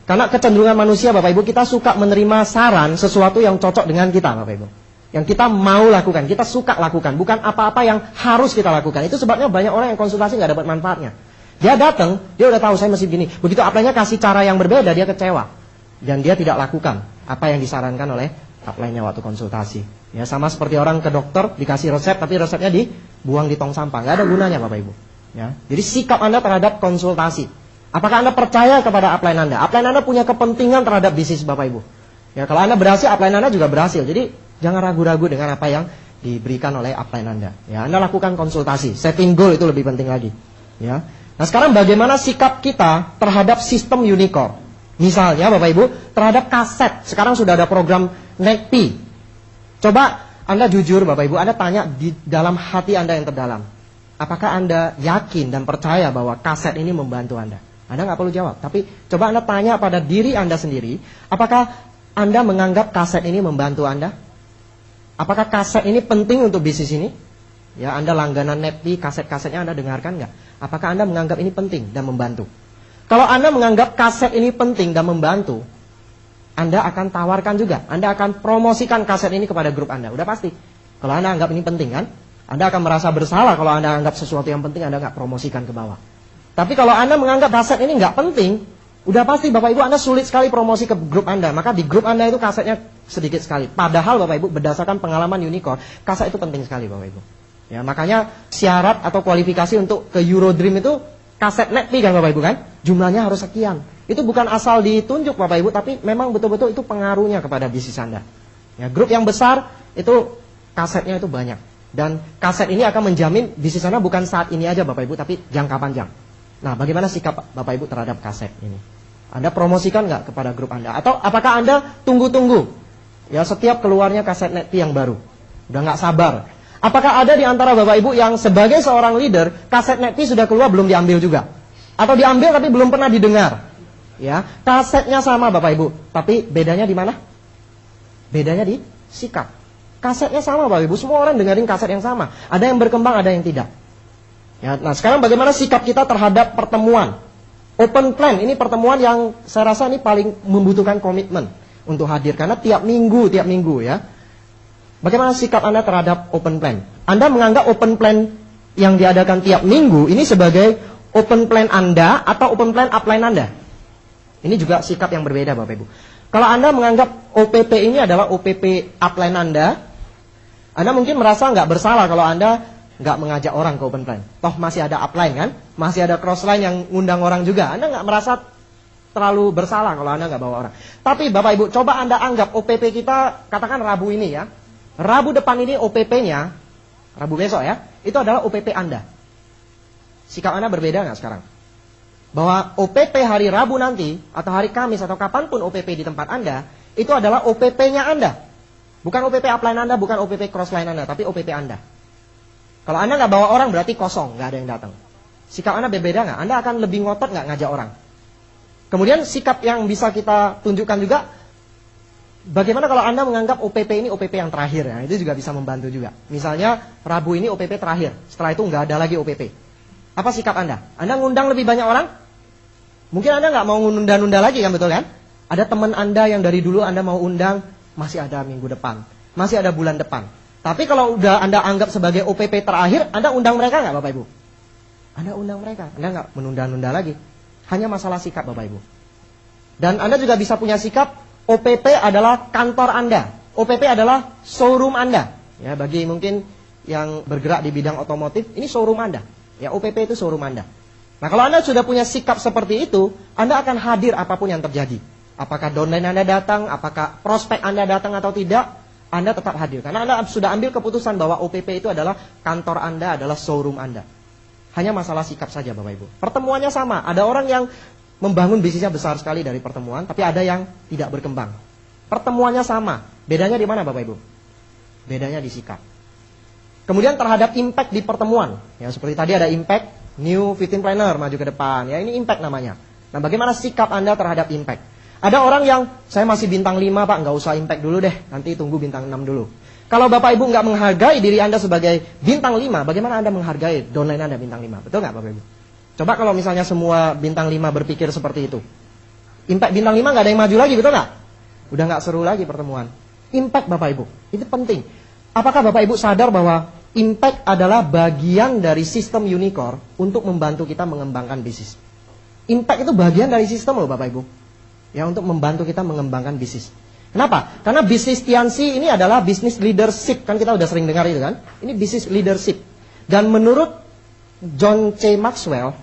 Karena kecenderungan manusia Bapak Ibu, kita suka menerima saran sesuatu yang cocok dengan kita Bapak Ibu. Yang kita mau lakukan, kita suka lakukan, bukan apa-apa yang harus kita lakukan. Itu sebabnya banyak orang yang konsultasi nggak dapat manfaatnya. Dia datang, dia udah tahu saya mesti begini. Begitu upline-nya kasih cara yang berbeda, dia kecewa. Dan dia tidak lakukan apa yang disarankan oleh upline-nya waktu konsultasi. Ya sama seperti orang ke dokter dikasih resep, tapi resepnya dibuang di tong sampah, nggak ada gunanya Bapak Ibu. Ya, jadi sikap Anda terhadap konsultasi. Apakah Anda percaya kepada upline Anda? Upline Anda punya kepentingan terhadap bisnis Bapak Ibu. Ya kalau Anda berhasil, upline Anda juga berhasil. Jadi jangan ragu-ragu dengan apa yang diberikan oleh upline Anda. Ya, Anda lakukan konsultasi. Setting goal itu lebih penting lagi. Ya. Nah sekarang bagaimana sikap kita terhadap sistem unicorn? Misalnya Bapak Ibu, terhadap kaset. Sekarang sudah ada program NECP. Coba Anda jujur Bapak Ibu, Anda tanya di dalam hati Anda yang terdalam. Apakah Anda yakin dan percaya bahwa kaset ini membantu Anda? Anda nggak perlu jawab. Tapi coba Anda tanya pada diri Anda sendiri. Apakah Anda menganggap kaset ini membantu Anda? Apakah kaset ini penting untuk bisnis ini? Ya, Anda langganan NECP, kaset-kasetnya Anda dengarkan nggak? Apakah Anda menganggap ini penting dan membantu? Kalau Anda menganggap kaset ini penting dan membantu, Anda akan tawarkan juga. Anda akan promosikan kaset ini kepada grup Anda. Udah pasti. Kalau Anda anggap ini penting kan, Anda akan merasa bersalah kalau Anda anggap sesuatu yang penting Anda nggak promosikan ke bawah. Tapi kalau Anda menganggap kaset ini nggak penting, udah pasti Bapak Ibu Anda sulit sekali promosi ke grup Anda. Maka di grup Anda itu kasetnya sedikit sekali. Padahal Bapak Ibu berdasarkan pengalaman unicorn, kaset itu penting sekali Bapak Ibu. Ya, makanya syarat atau kualifikasi untuk ke Eurodream itu kaset NECP kan Bapak Ibu kan? Jumlahnya harus sekian. Itu bukan asal ditunjuk Bapak Ibu, tapi memang betul-betul itu pengaruhnya kepada bisnis Anda. Ya, grup yang besar itu kasetnya itu banyak. Dan kaset ini akan menjamin bisnis Anda bukan saat ini aja Bapak Ibu, tapi jangka panjang. Nah, bagaimana sikap Bapak Ibu terhadap kaset ini? Anda promosikan nggak kepada grup Anda? Atau apakah Anda tunggu-tunggu? Ya, setiap keluarnya kaset Netpi yang baru. Udah nggak sabar. Apakah ada di antara Bapak Ibu yang sebagai seorang leader, kaset Netpi sudah keluar belum diambil juga? Atau diambil tapi belum pernah didengar? Ya, kasetnya sama Bapak Ibu, tapi bedanya di mana? Bedanya di sikap. Kasetnya sama Bapak Ibu, semua orang dengerin kaset yang sama. Ada yang berkembang, ada yang tidak. Ya, nah sekarang bagaimana sikap kita terhadap pertemuan? Open plan, ini pertemuan yang saya rasa ini paling membutuhkan komitmen untuk hadir. Karena tiap minggu ya. Bagaimana sikap Anda terhadap open plan? Anda menganggap open plan yang diadakan tiap minggu ini sebagai open plan Anda atau open plan upline Anda? Ini juga sikap yang berbeda Bapak Ibu. Kalau Anda menganggap OPP ini adalah OPP upline Anda mungkin merasa nggak bersalah kalau Anda nggak mengajak orang ke open plan. Toh masih ada upline kan? Masih ada crossline yang ngundang orang juga. Anda nggak merasa terlalu bersalah kalau Anda nggak bawa orang. Tapi Bapak Ibu, coba Anda anggap OPP kita, katakan Rabu ini ya. Rabu depan ini OPP-nya, Rabu besok ya, itu adalah OPP Anda. Sikap Anda berbeda nggak sekarang? Bahwa OPP hari Rabu nanti, atau hari Kamis, atau kapanpun OPP di tempat Anda, itu adalah OPP-nya Anda. Bukan OPP upline Anda, bukan OPP crossline Anda, tapi OPP Anda. Kalau Anda nggak bawa orang berarti kosong, nggak ada yang datang. Sikap Anda berbeda nggak? Anda akan lebih ngotot nggak ngajak orang? Kemudian sikap yang bisa kita tunjukkan juga, bagaimana kalau Anda menganggap OPP ini OPP yang terakhir ya? Itu juga bisa membantu juga. Misalnya Rabu ini OPP terakhir, setelah itu nggak ada lagi OPP. Apa sikap Anda? Anda ngundang lebih banyak orang? Mungkin Anda nggak mau nunda-nunda lagi kan, betul kan? Ada teman Anda yang dari dulu Anda mau undang, masih ada minggu depan, masih ada bulan depan. Tapi kalau udah Anda anggap sebagai OPP terakhir, Anda undang mereka nggak Bapak Ibu? Anda undang mereka, Anda nggak menunda-nunda lagi. Hanya masalah sikap Bapak Ibu. Dan Anda juga bisa punya sikap, OPP adalah kantor Anda, OPP adalah showroom Anda. Ya, bagi mungkin yang bergerak di bidang otomotif, ini showroom Anda. Ya, OPP itu showroom Anda. Nah, kalau Anda sudah punya sikap seperti itu, Anda akan hadir apapun yang terjadi. Apakah downline Anda datang, apakah prospek Anda datang atau tidak, Anda tetap hadir. Karena Anda sudah ambil keputusan bahwa OPP itu adalah kantor Anda, adalah showroom Anda. Hanya masalah sikap saja Bapak Ibu. Pertemuannya sama. Ada orang yang membangun bisnisnya besar sekali dari pertemuan, tapi ada yang tidak berkembang. Pertemuannya sama. Bedanya di mana Bapak Ibu? Bedanya di sikap. Kemudian terhadap impact di pertemuan. Ya, seperti tadi ada impact, new 15 planner maju ke depan. Ya, ini impact namanya. Nah, bagaimana sikap Anda terhadap impact? Ada orang yang, saya masih bintang 5 Pak, nggak usah impact dulu deh, nanti tunggu bintang 6 dulu. Kalau Bapak Ibu nggak menghargai diri Anda sebagai bintang 5, bagaimana Anda menghargai downline Anda bintang 5? Betul nggak Bapak Ibu? Coba kalau misalnya semua bintang 5 berpikir seperti itu. Impact bintang 5 nggak ada yang maju lagi, betul nggak? Udah nggak seru lagi pertemuan. Impact Bapak Ibu, itu penting. Apakah Bapak Ibu sadar bahwa impact adalah bagian dari sistem unicorn untuk membantu kita mengembangkan bisnis? Impact itu bagian dari sistem loh Bapak Ibu. Ya, untuk membantu kita mengembangkan bisnis. Kenapa? Karena bisnis Tianxi ini adalah bisnis leadership. Kan kita udah sering dengar itu kan. Ini bisnis leadership. Dan menurut John C. Maxwell,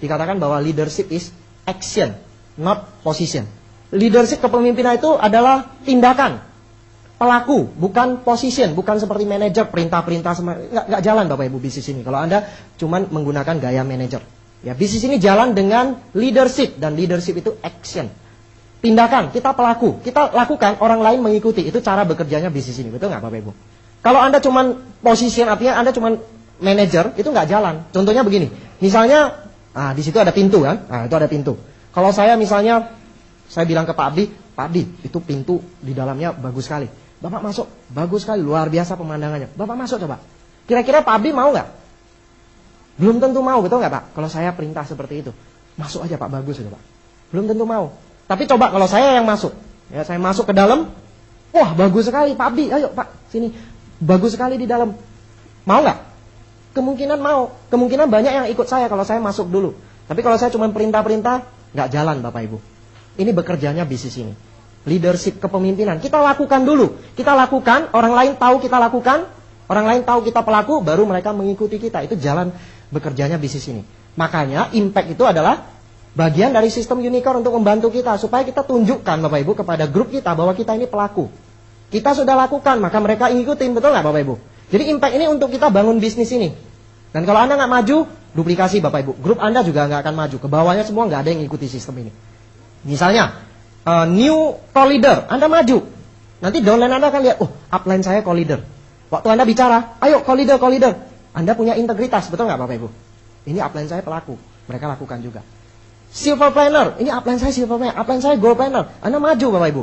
dikatakan bahwa leadership is action, not position. Leadership kepemimpinan itu adalah tindakan. Pelaku, bukan position. Bukan seperti manajer, perintah-perintah. Nggak jalan Bapak Ibu bisnis ini. Kalau Anda cuma menggunakan gaya manajer. Ya, bisnis ini jalan dengan leadership, dan leadership itu action. Tindakan, kita pelaku, kita lakukan, orang lain mengikuti. Itu cara bekerjanya bisnis ini, betul nggak Bapak Ibu? Kalau Anda cuman position, artinya Anda cuman manager, itu nggak jalan. Contohnya begini, misalnya, di situ ada pintu kan, itu ada pintu. Kalau saya misalnya, saya bilang ke Pak Abdi, itu pintu di dalamnya bagus sekali. Bapak masuk, bagus sekali, luar biasa pemandangannya. Bapak masuk coba. Kira-kira Pak Abdi mau nggak? Belum tentu mau, betul nggak Pak? Kalau saya perintah seperti itu, masuk aja Pak, bagus itu Pak. Belum tentu mau. Tapi coba kalau saya yang masuk, ya saya masuk ke dalam, wah bagus sekali Pak Abdi, ayo Pak sini, bagus sekali di dalam. Mau nggak? Kemungkinan mau, kemungkinan banyak yang ikut saya kalau saya masuk dulu. Tapi kalau saya cuma perintah-perintah, nggak jalan Bapak Ibu. Ini bekerjanya bisnis ini. Leadership kepemimpinan, kita lakukan dulu. Kita lakukan, orang lain tahu kita lakukan, orang lain tahu kita pelaku, baru mereka mengikuti kita. Itu jalan bekerjanya bisnis ini. Makanya impact itu adalah bagian dari sistem unicorn untuk membantu kita supaya kita tunjukkan Bapak Ibu kepada grup kita bahwa kita ini pelaku. Kita sudah lakukan, maka mereka ngikutin, betul nggak Bapak Ibu? Jadi impact ini untuk kita bangun bisnis ini. Dan kalau Anda nggak maju, duplikasi Bapak Ibu. Grup Anda juga nggak akan maju. Ke bawahnya semua nggak ada yang ngikuti sistem ini. Misalnya, new call leader, Anda maju. Nanti downline Anda akan lihat, oh upline saya call leader. Waktu Anda bicara, ayo call leader, call leader. Anda punya integritas, betul nggak Bapak Ibu? Ini upline saya pelaku, mereka lakukan juga. Silver planner, ini upline saya silver planner, upline saya gold planner. Anda maju Bapak Ibu.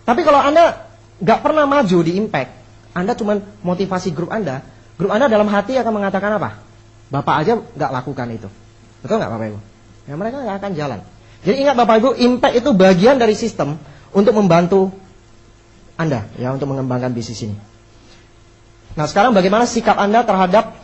Tapi kalau Anda nggak pernah maju di impact, Anda cuma motivasi grup Anda dalam hati akan mengatakan apa? Bapak aja nggak lakukan itu. Betul nggak Bapak Ibu? Ya mereka nggak akan jalan. Jadi ingat Bapak Ibu, impact itu bagian dari sistem untuk membantu Anda, ya, untuk mengembangkan bisnis ini. Nah sekarang bagaimana sikap Anda terhadap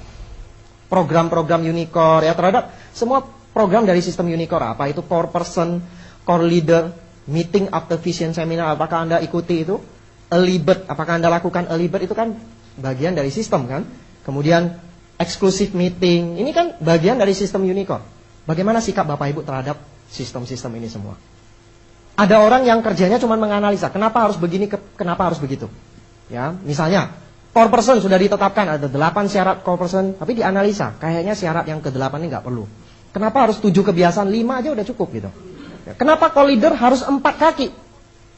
program-program Unicore, ya, terhadap semua program dari sistem Unicore? Apa itu core person, core leader, meeting after vision seminar, apakah Anda ikuti itu? Early bird, apakah Anda lakukan early bird? Itu kan bagian dari sistem kan. Kemudian exclusive meeting, ini kan bagian dari sistem Unicore. Bagaimana sikap Bapak Ibu terhadap sistem-sistem ini semua? Ada orang yang kerjanya cuma menganalisa, kenapa harus begini, kenapa harus begitu. Ya, misalnya core person sudah ditetapkan ada 8 syarat core person, tapi dianalisa, kayaknya syarat yang ke-8 ini nggak perlu. Kenapa harus 7 kebiasaan, 5 aja udah cukup gitu. Ya, kenapa call leader harus 4 kaki?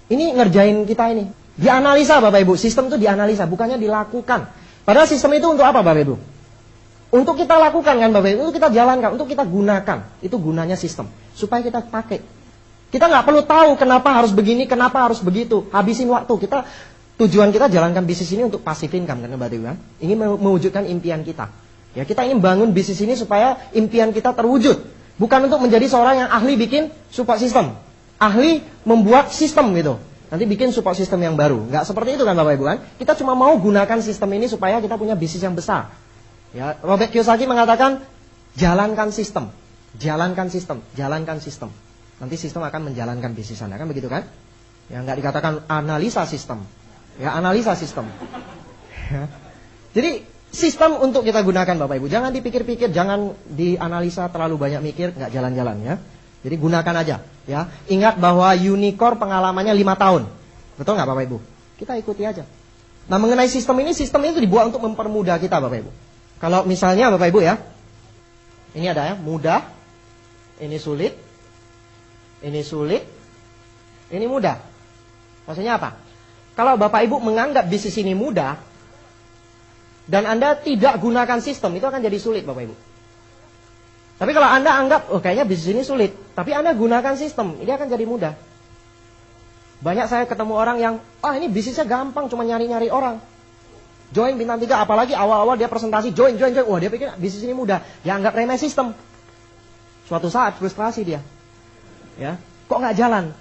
Ini ngerjain kita ini. Dianalisa Bapak Ibu, sistem itu dianalisa, bukannya dilakukan. Padahal sistem itu untuk apa Bapak Ibu? Untuk kita lakukan kan Bapak Ibu, untuk kita jalankan, untuk kita gunakan. Itu gunanya sistem, supaya kita pakai. Kita nggak perlu tahu kenapa harus begini, kenapa harus begitu. Habisin waktu, tujuan kita jalankan bisnis ini untuk passive income kan Bapak Ibu kan? Ingin mewujudkan impian kita. Ya, kita ingin bangun bisnis ini supaya impian kita terwujud. Bukan untuk menjadi seorang yang ahli bikin support system. Ahli membuat sistem gitu. Nanti bikin support system yang baru. Nggak seperti itu kan Bapak Ibu kan? Kita cuma mau gunakan sistem ini supaya kita punya bisnis yang besar. Ya, Robert Kiyosaki mengatakan, jalankan sistem. Jalankan sistem. Jalankan sistem. Nanti sistem akan menjalankan bisnis Anda. Kan begitu kan? Ya, nggak dikatakan analisa sistem. Ya, analisa sistem. Ya. Jadi sistem untuk kita gunakan Bapak Ibu. Jangan dipikir-pikir, jangan dianalisa terlalu banyak mikir, nggak jalan-jalan ya. Jadi gunakan aja ya. Ingat bahwa Unicore pengalamannya 5 tahun. Betul nggak Bapak Ibu? Kita ikuti aja. Nah mengenai sistem ini itu dibuat untuk mempermudah kita Bapak Ibu. Kalau misalnya Bapak Ibu ya, ini ada ya, mudah, ini sulit, ini mudah. Maksudnya apa? Kalau Bapak Ibu menganggap bisnis ini mudah, dan Anda tidak gunakan sistem, itu akan jadi sulit Bapak Ibu. Tapi kalau Anda anggap, oh kayaknya bisnis ini sulit, tapi Anda gunakan sistem, ini akan jadi mudah. Banyak saya ketemu orang yang, ini bisnisnya gampang, cuma nyari-nyari orang. Join bintang 3, apalagi awal-awal dia presentasi, join. Wah dia pikir bisnis ini mudah, dia anggap remeh sistem. Suatu saat frustrasi dia. Ya, kok nggak jalan?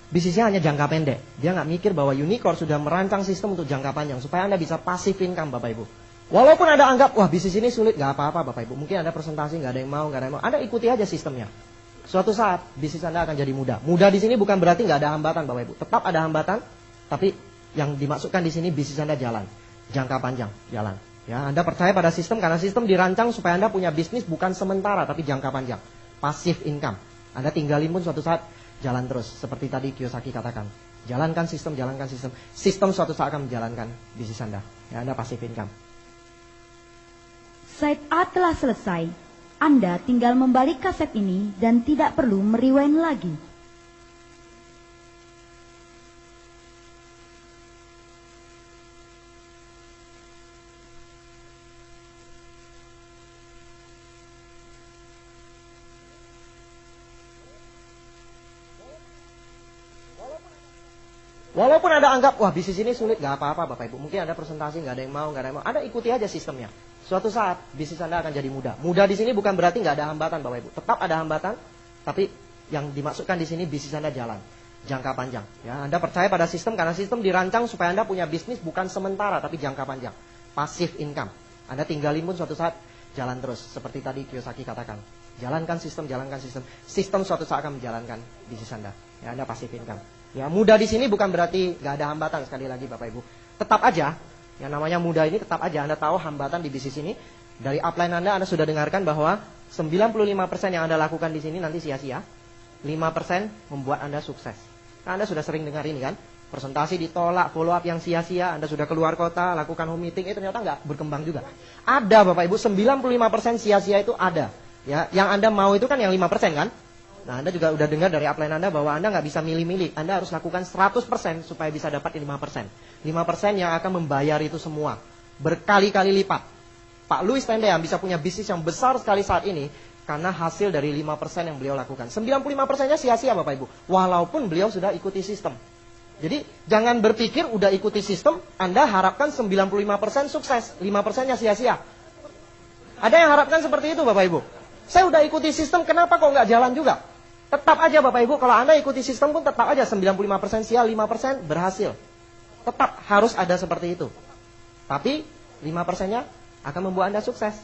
Bisnisnya hanya jangka pendek. Dia nggak mikir bahwa Unicore sudah merancang sistem untuk jangka panjang, supaya Anda bisa passive income Bapak Ibu. Walaupun Anda anggap, wah bisnis ini sulit, nggak apa-apa Bapak Ibu. Mungkin Anda presentasi, nggak ada yang mau. Anda ikuti aja sistemnya. Suatu saat, bisnis Anda akan jadi mudah. Mudah di sini bukan berarti nggak ada hambatan Bapak Ibu. Tetap ada hambatan, tapi yang dimasukkan di sini bisnis Anda jalan. Jangka panjang, jalan. Ya, Anda percaya pada sistem, karena sistem dirancang supaya Anda punya bisnis bukan sementara, tapi jangka panjang. Passive income. Anda tinggalin pun suatu saat, jalan terus. Seperti tadi Kiyosaki katakan. Jalankan sistem, jalankan sistem. Sistem suatu saat akan menjalankan bisnis Anda. Ya, Anda passive income. Side A telah selesai. Anda tinggal membalik kaset ini dan tidak perlu merewind lagi. Walaupun Anda anggap, wah bisnis ini sulit, nggak apa-apa Bapak Ibu. Mungkin Anda presentasi, nggak ada yang mau. Anda ikuti aja sistemnya. Suatu saat bisnis Anda akan jadi mudah. Mudah di sini bukan berarti nggak ada hambatan Bapak Ibu. Tetap ada hambatan, tapi yang dimasukkan di sini bisnis Anda jalan. Jangka panjang. Ya, Anda percaya pada sistem, karena sistem dirancang supaya Anda punya bisnis bukan sementara, tapi jangka panjang. Passive income. Anda tinggalin pun suatu saat jalan terus. Seperti tadi Kiyosaki katakan. Jalankan sistem, jalankan sistem. Sistem suatu saat akan menjalankan bisnis Anda. Ya, Anda passive income. Ya, mudah di sini bukan berarti nggak ada hambatan, sekali lagi Bapak Ibu. Tetap aja, yang namanya mudah ini tetap aja Anda tahu hambatan di bisnis ini. Dari upline Anda sudah dengarkan bahwa 95% yang Anda lakukan di sini nanti sia-sia. 5% membuat Anda sukses. Anda sudah sering dengar ini kan? Presentasi ditolak, follow up yang sia-sia, Anda sudah keluar kota, lakukan home meeting, ternyata nggak berkembang juga. Ada Bapak Ibu, 95% sia-sia itu ada. Ya, yang Anda mau itu kan yang 5% kan? Nah, Anda juga udah dengar dari upline Anda bahwa Anda nggak bisa milih-milih. Anda harus lakukan 100% supaya bisa dapat 5%. 5% yang akan membayar itu semua. Berkali-kali lipat. Pak Louis Tendean bisa punya bisnis yang besar sekali saat ini karena hasil dari 5% yang beliau lakukan. 95%-nya sia-sia Bapak Ibu. Walaupun beliau sudah ikuti sistem. Jadi jangan berpikir udah ikuti sistem, Anda harapkan 95% sukses, 5%-nya sia-sia. Ada yang harapkan seperti itu Bapak Ibu. Saya udah ikuti sistem, kenapa kok nggak jalan juga? Tetap aja Bapak Ibu, kalau Anda ikuti sistem pun tetap aja 95% sia, 5% berhasil. Tetap harus ada seperti itu. Tapi 5%-nya akan membuat Anda sukses.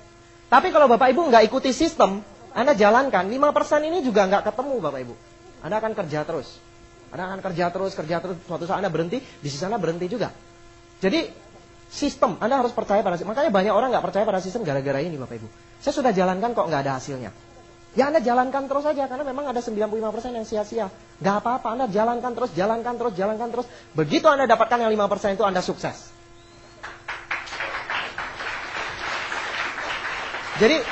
Tapi kalau Bapak Ibu nggak ikuti sistem, Anda jalankan, 5% ini juga nggak ketemu Bapak Ibu. Anda akan kerja terus. Anda akan kerja terus, suatu saat Anda berhenti, bisnis Anda berhenti juga. Jadi, sistem, Anda harus percaya pada sistem. Makanya banyak orang nggak percaya pada sistem gara-gara ini Bapak Ibu. Saya sudah jalankan kok nggak ada hasilnya. Ya Anda jalankan terus saja, karena memang ada 95% yang sia-sia. Nggak apa-apa, Anda jalankan terus, jalankan terus, jalankan terus. Begitu Anda dapatkan yang 5% itu, Anda sukses. Jadi,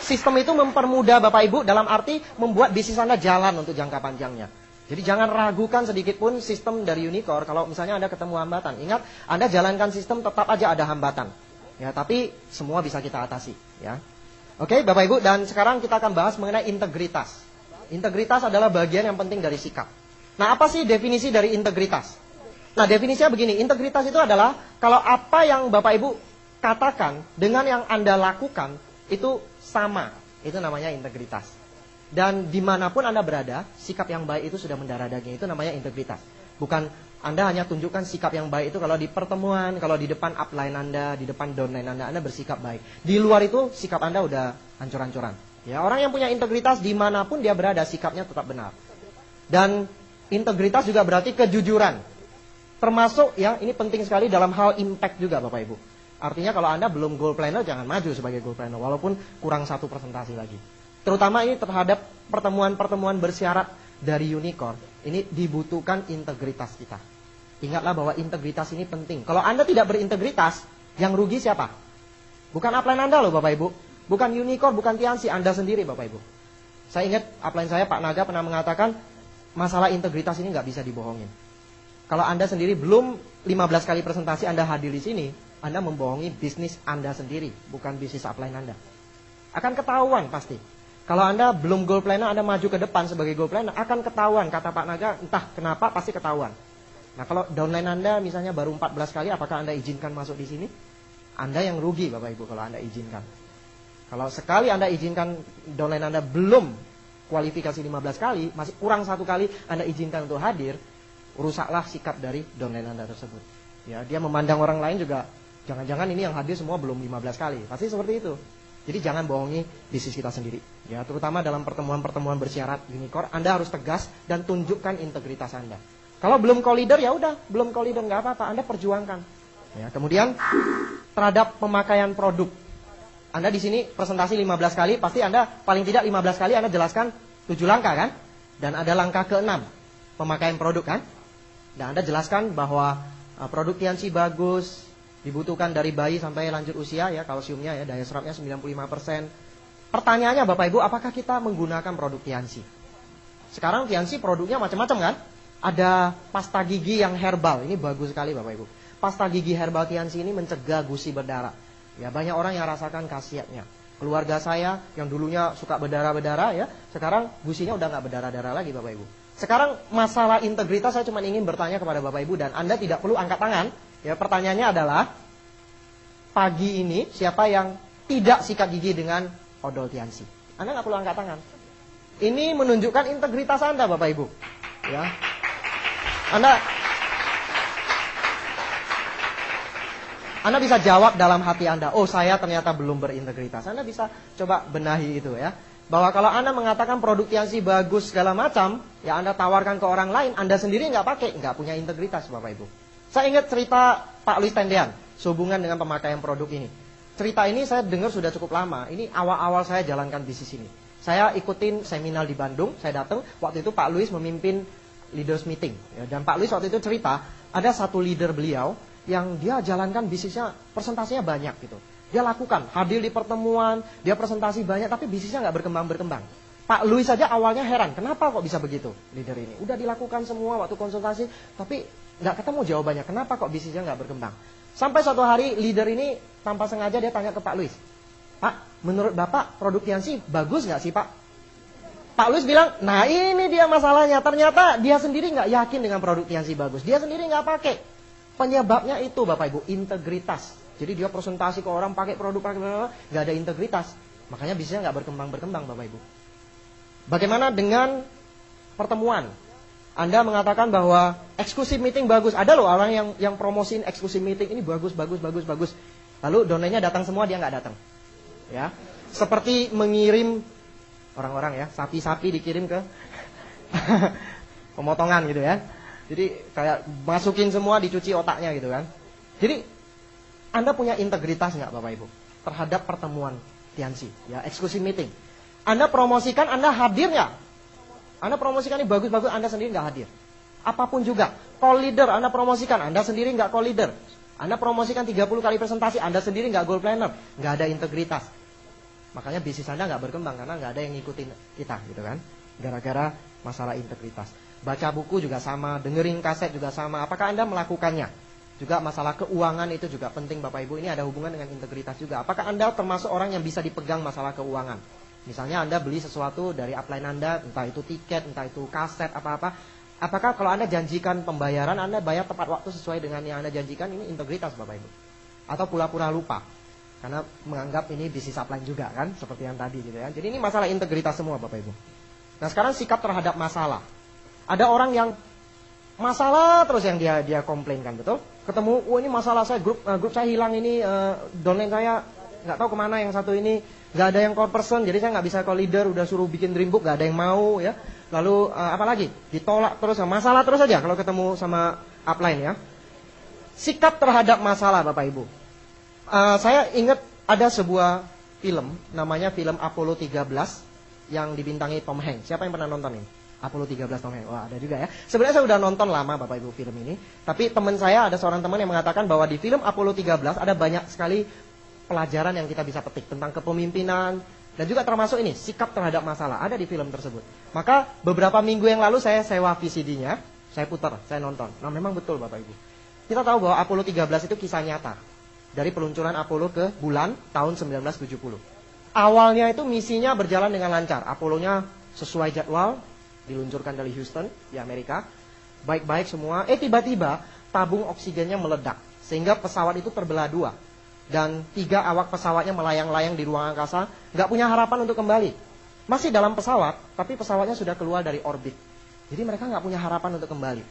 sistem itu mempermudah Bapak Ibu dalam arti membuat bisnis Anda jalan untuk jangka panjangnya. Jadi jangan ragukan sedikit pun sistem dari Unicor kalau misalnya Anda ketemu hambatan. Ingat, Anda jalankan sistem tetap aja ada hambatan. Ya, tapi semua bisa kita atasi, ya. Oke, Bapak Ibu, dan sekarang kita akan bahas mengenai integritas. Integritas adalah bagian yang penting dari sikap. Nah, apa sih definisi dari integritas? Nah, definisinya begini, integritas itu adalah kalau apa yang Bapak Ibu katakan dengan yang Anda lakukan itu sama. Itu namanya integritas. Dan dimanapun Anda berada, sikap yang baik itu sudah mendarah daging. Itu namanya integritas. Bukan Anda hanya tunjukkan sikap yang baik itu kalau di pertemuan, kalau di depan upline Anda, di depan downline Anda bersikap baik. Di luar itu sikap Anda udah hancur-hancuran. Ya, orang yang punya integritas dimanapun dia berada, sikapnya tetap benar. Dan integritas juga berarti kejujuran. Termasuk, ya ini penting sekali dalam hal impact juga Bapak Ibu. Artinya kalau Anda belum goal planner, jangan maju sebagai goal planner. Walaupun kurang satu presentasi lagi. Terutama ini terhadap pertemuan-pertemuan bersyarat dari Unicor. Ini dibutuhkan integritas kita. Ingatlah bahwa integritas ini penting. Kalau Anda tidak berintegritas, yang rugi siapa? Bukan upline Anda loh Bapak Ibu. Bukan Unicor, bukan Tiansi, Anda sendiri Bapak Ibu. Saya ingat upline saya Pak Naga pernah mengatakan, masalah integritas ini nggak bisa dibohongin. Kalau Anda sendiri belum 15 kali presentasi Anda hadir di sini, Anda membohongi bisnis Anda sendiri, bukan bisnis upline Anda. Akan ketahuan pasti. Kalau Anda belum goal planner, Anda maju ke depan sebagai goal planner, akan ketahuan, kata Pak Naga, entah kenapa pasti ketahuan. Nah, kalau downline Anda misalnya baru 14 kali, apakah Anda izinkan masuk di sini? Anda yang rugi Bapak Ibu kalau Anda izinkan. Kalau sekali Anda izinkan downline Anda belum kualifikasi 15 kali, masih kurang satu kali Anda izinkan untuk hadir, rusaklah sikap dari downline Anda tersebut. Ya, dia memandang orang lain juga, jangan-jangan ini yang hadir semua belum 15 kali. Pasti seperti itu. Jadi jangan bohongi bisnis kita sendiri. Ya, terutama dalam pertemuan-pertemuan bersyarat Unicor, Anda harus tegas dan tunjukkan integritas Anda. Kalau belum co-leader ya udah, belum co-leader nggak apa-apa, Anda perjuangkan. Ya, kemudian terhadap pemakaian produk. Anda di sini presentasi 15 kali, pasti Anda paling tidak 15 kali Anda jelaskan 7 langkah kan? Dan ada langkah ke-6, pemakaian produk kan? Dan Anda jelaskan bahwa produk Tiansi bagus, dibutuhkan dari bayi sampai lanjut usia ya, kalsiumnya ya, daya serapnya 95%. Pertanyaannya Bapak Ibu, apakah kita menggunakan produk Tiansi? Sekarang Tiansi produknya macam-macam kan? Ada pasta gigi yang herbal, ini bagus sekali Bapak Ibu. Pasta gigi herbal Tiansi ini mencegah gusi berdarah. Ya, banyak orang yang rasakan khasiatnya. Keluarga saya yang dulunya suka berdarah-berdarah ya, sekarang gusinya udah nggak berdarah-darah lagi Bapak Ibu. Sekarang masalah integritas saya cuma ingin bertanya kepada Bapak Ibu dan Anda tidak perlu angkat tangan. Ya, pertanyaannya adalah pagi ini siapa yang tidak sikat gigi dengan odol Tiansi? Anda nggak perlu angkat tangan. Ini menunjukkan integritas Anda Bapak Ibu. Ya, Anda bisa jawab dalam hati Anda, oh saya ternyata belum berintegritas. Anda bisa coba benahi itu ya. Bahwa kalau Anda mengatakan produk Tiansi bagus segala macam, ya Anda tawarkan ke orang lain, Anda sendiri nggak pakai, nggak punya integritas Bapak Ibu. Saya ingat cerita Pak Louis Tendean sehubungan dengan pemakaian produk ini. Cerita ini saya dengar sudah cukup lama. Ini awal-awal saya jalankan bisnis ini. Saya ikutin seminar di Bandung, saya datang. Waktu itu Pak Louis memimpin leaders meeting. Ya, dan Pak Luis waktu itu cerita, ada satu leader beliau yang dia jalankan bisnisnya, presentasinya banyak gitu. Dia lakukan, hadir di pertemuan, dia presentasi banyak, tapi bisnisnya nggak berkembang-berkembang. Pak Luis saja awalnya heran, kenapa kok bisa begitu leader ini? Udah dilakukan semua waktu konsultasi, tapi nggak ketemu jawabannya, kenapa kok bisnisnya nggak berkembang? Sampai suatu hari leader ini tanpa sengaja dia tanya ke Pak Luis, Pak, menurut Bapak produk Tianxi bagus nggak sih Pak? Pak Luis bilang, nah ini dia masalahnya, ternyata dia sendiri nggak yakin dengan produk Tianxi bagus, dia sendiri nggak pakai. Penyebabnya itu Bapak Ibu, integritas. Jadi dia presentasi ke orang pakai produk, nggak ada integritas. Makanya bisnisnya nggak berkembang Bapak Ibu. Bagaimana dengan pertemuan? Anda mengatakan bahwa exclusive meeting bagus. Ada loh orang yang promosiin exclusive meeting ini bagus. Lalu donaturnya datang semua, dia nggak datang. Ya, seperti mengirim orang-orang ya, sapi-sapi dikirim ke pemotongan gitu ya. Jadi kayak masukin semua, dicuci otaknya gitu kan. Jadi Anda punya integritas nggak Bapak Ibu terhadap pertemuan Tianxi, ya exclusive meeting? Anda promosikan, Anda hadir nggak? Anda promosikan ini bagus-bagus, Anda sendiri nggak hadir. Apapun juga, call leader Anda promosikan, Anda sendiri nggak call leader. Anda promosikan 30 kali presentasi, Anda sendiri nggak goal planner, nggak ada integritas. Makanya bisnis Anda nggak berkembang karena nggak ada yang ngikutin kita, gitu kan? Gara-gara masalah integritas. Baca buku juga sama, dengerin kaset juga sama. Apakah Anda melakukannya? Juga masalah keuangan itu juga penting Bapak Ibu. Ini ada hubungan dengan integritas juga. Apakah Anda termasuk orang yang bisa dipegang masalah keuangan? Misalnya Anda beli sesuatu dari upline Anda, entah itu tiket, entah itu kaset, apa-apa. Apakah kalau Anda janjikan pembayaran, Anda bayar tepat waktu sesuai dengan yang Anda janjikan? Ini integritas Bapak Ibu. Atau pura-pura lupa, karena menganggap ini bisnis upline juga kan, seperti yang tadi gitu ya. Jadi ini masalah integritas semua Bapak Ibu. Nah sekarang sikap terhadap masalah. Ada orang yang masalah terus yang dia komplainkan, betul? Ketemu, ini masalah saya, grup saya hilang ini, downline saya nggak tahu kemana, yang satu ini nggak ada yang call person, jadi saya nggak bisa call leader, udah suruh bikin dream book, nggak ada yang mau ya. Lalu apa lagi? Ditolak terus, masalah terus aja kalau ketemu sama upline ya. Sikap terhadap masalah Bapak Ibu. Saya ingat ada sebuah film, namanya film Apollo 13 yang dibintangi Tom Hanks. Siapa yang pernah nonton ini? Apollo 13 Tom Hanks. Wah, ada juga ya. Sebenarnya saya udah nonton lama Bapak Ibu film ini, tapi teman saya, ada seorang teman yang mengatakan bahwa di film Apollo 13 ada banyak sekali pelajaran yang kita bisa petik tentang kepemimpinan dan juga termasuk ini sikap terhadap masalah ada di film tersebut. Maka beberapa minggu yang lalu saya sewa VCD-nya, saya putar, saya nonton. Nah, memang betul Bapak Ibu. Kita tahu bahwa Apollo 13 itu kisah nyata dari peluncuran Apollo ke bulan tahun 1970. Awalnya itu misinya berjalan dengan lancar. Apollo-nya sesuai jadwal, diluncurkan dari Houston di Amerika, baik-baik semua. Tiba-tiba tabung oksigennya meledak sehingga pesawat itu terbelah dua dan 3 awak pesawatnya melayang-layang di ruang angkasa, nggak punya harapan untuk kembali. Masih dalam pesawat, tapi pesawatnya sudah keluar dari orbit. Jadi mereka nggak punya harapan untuk kembali.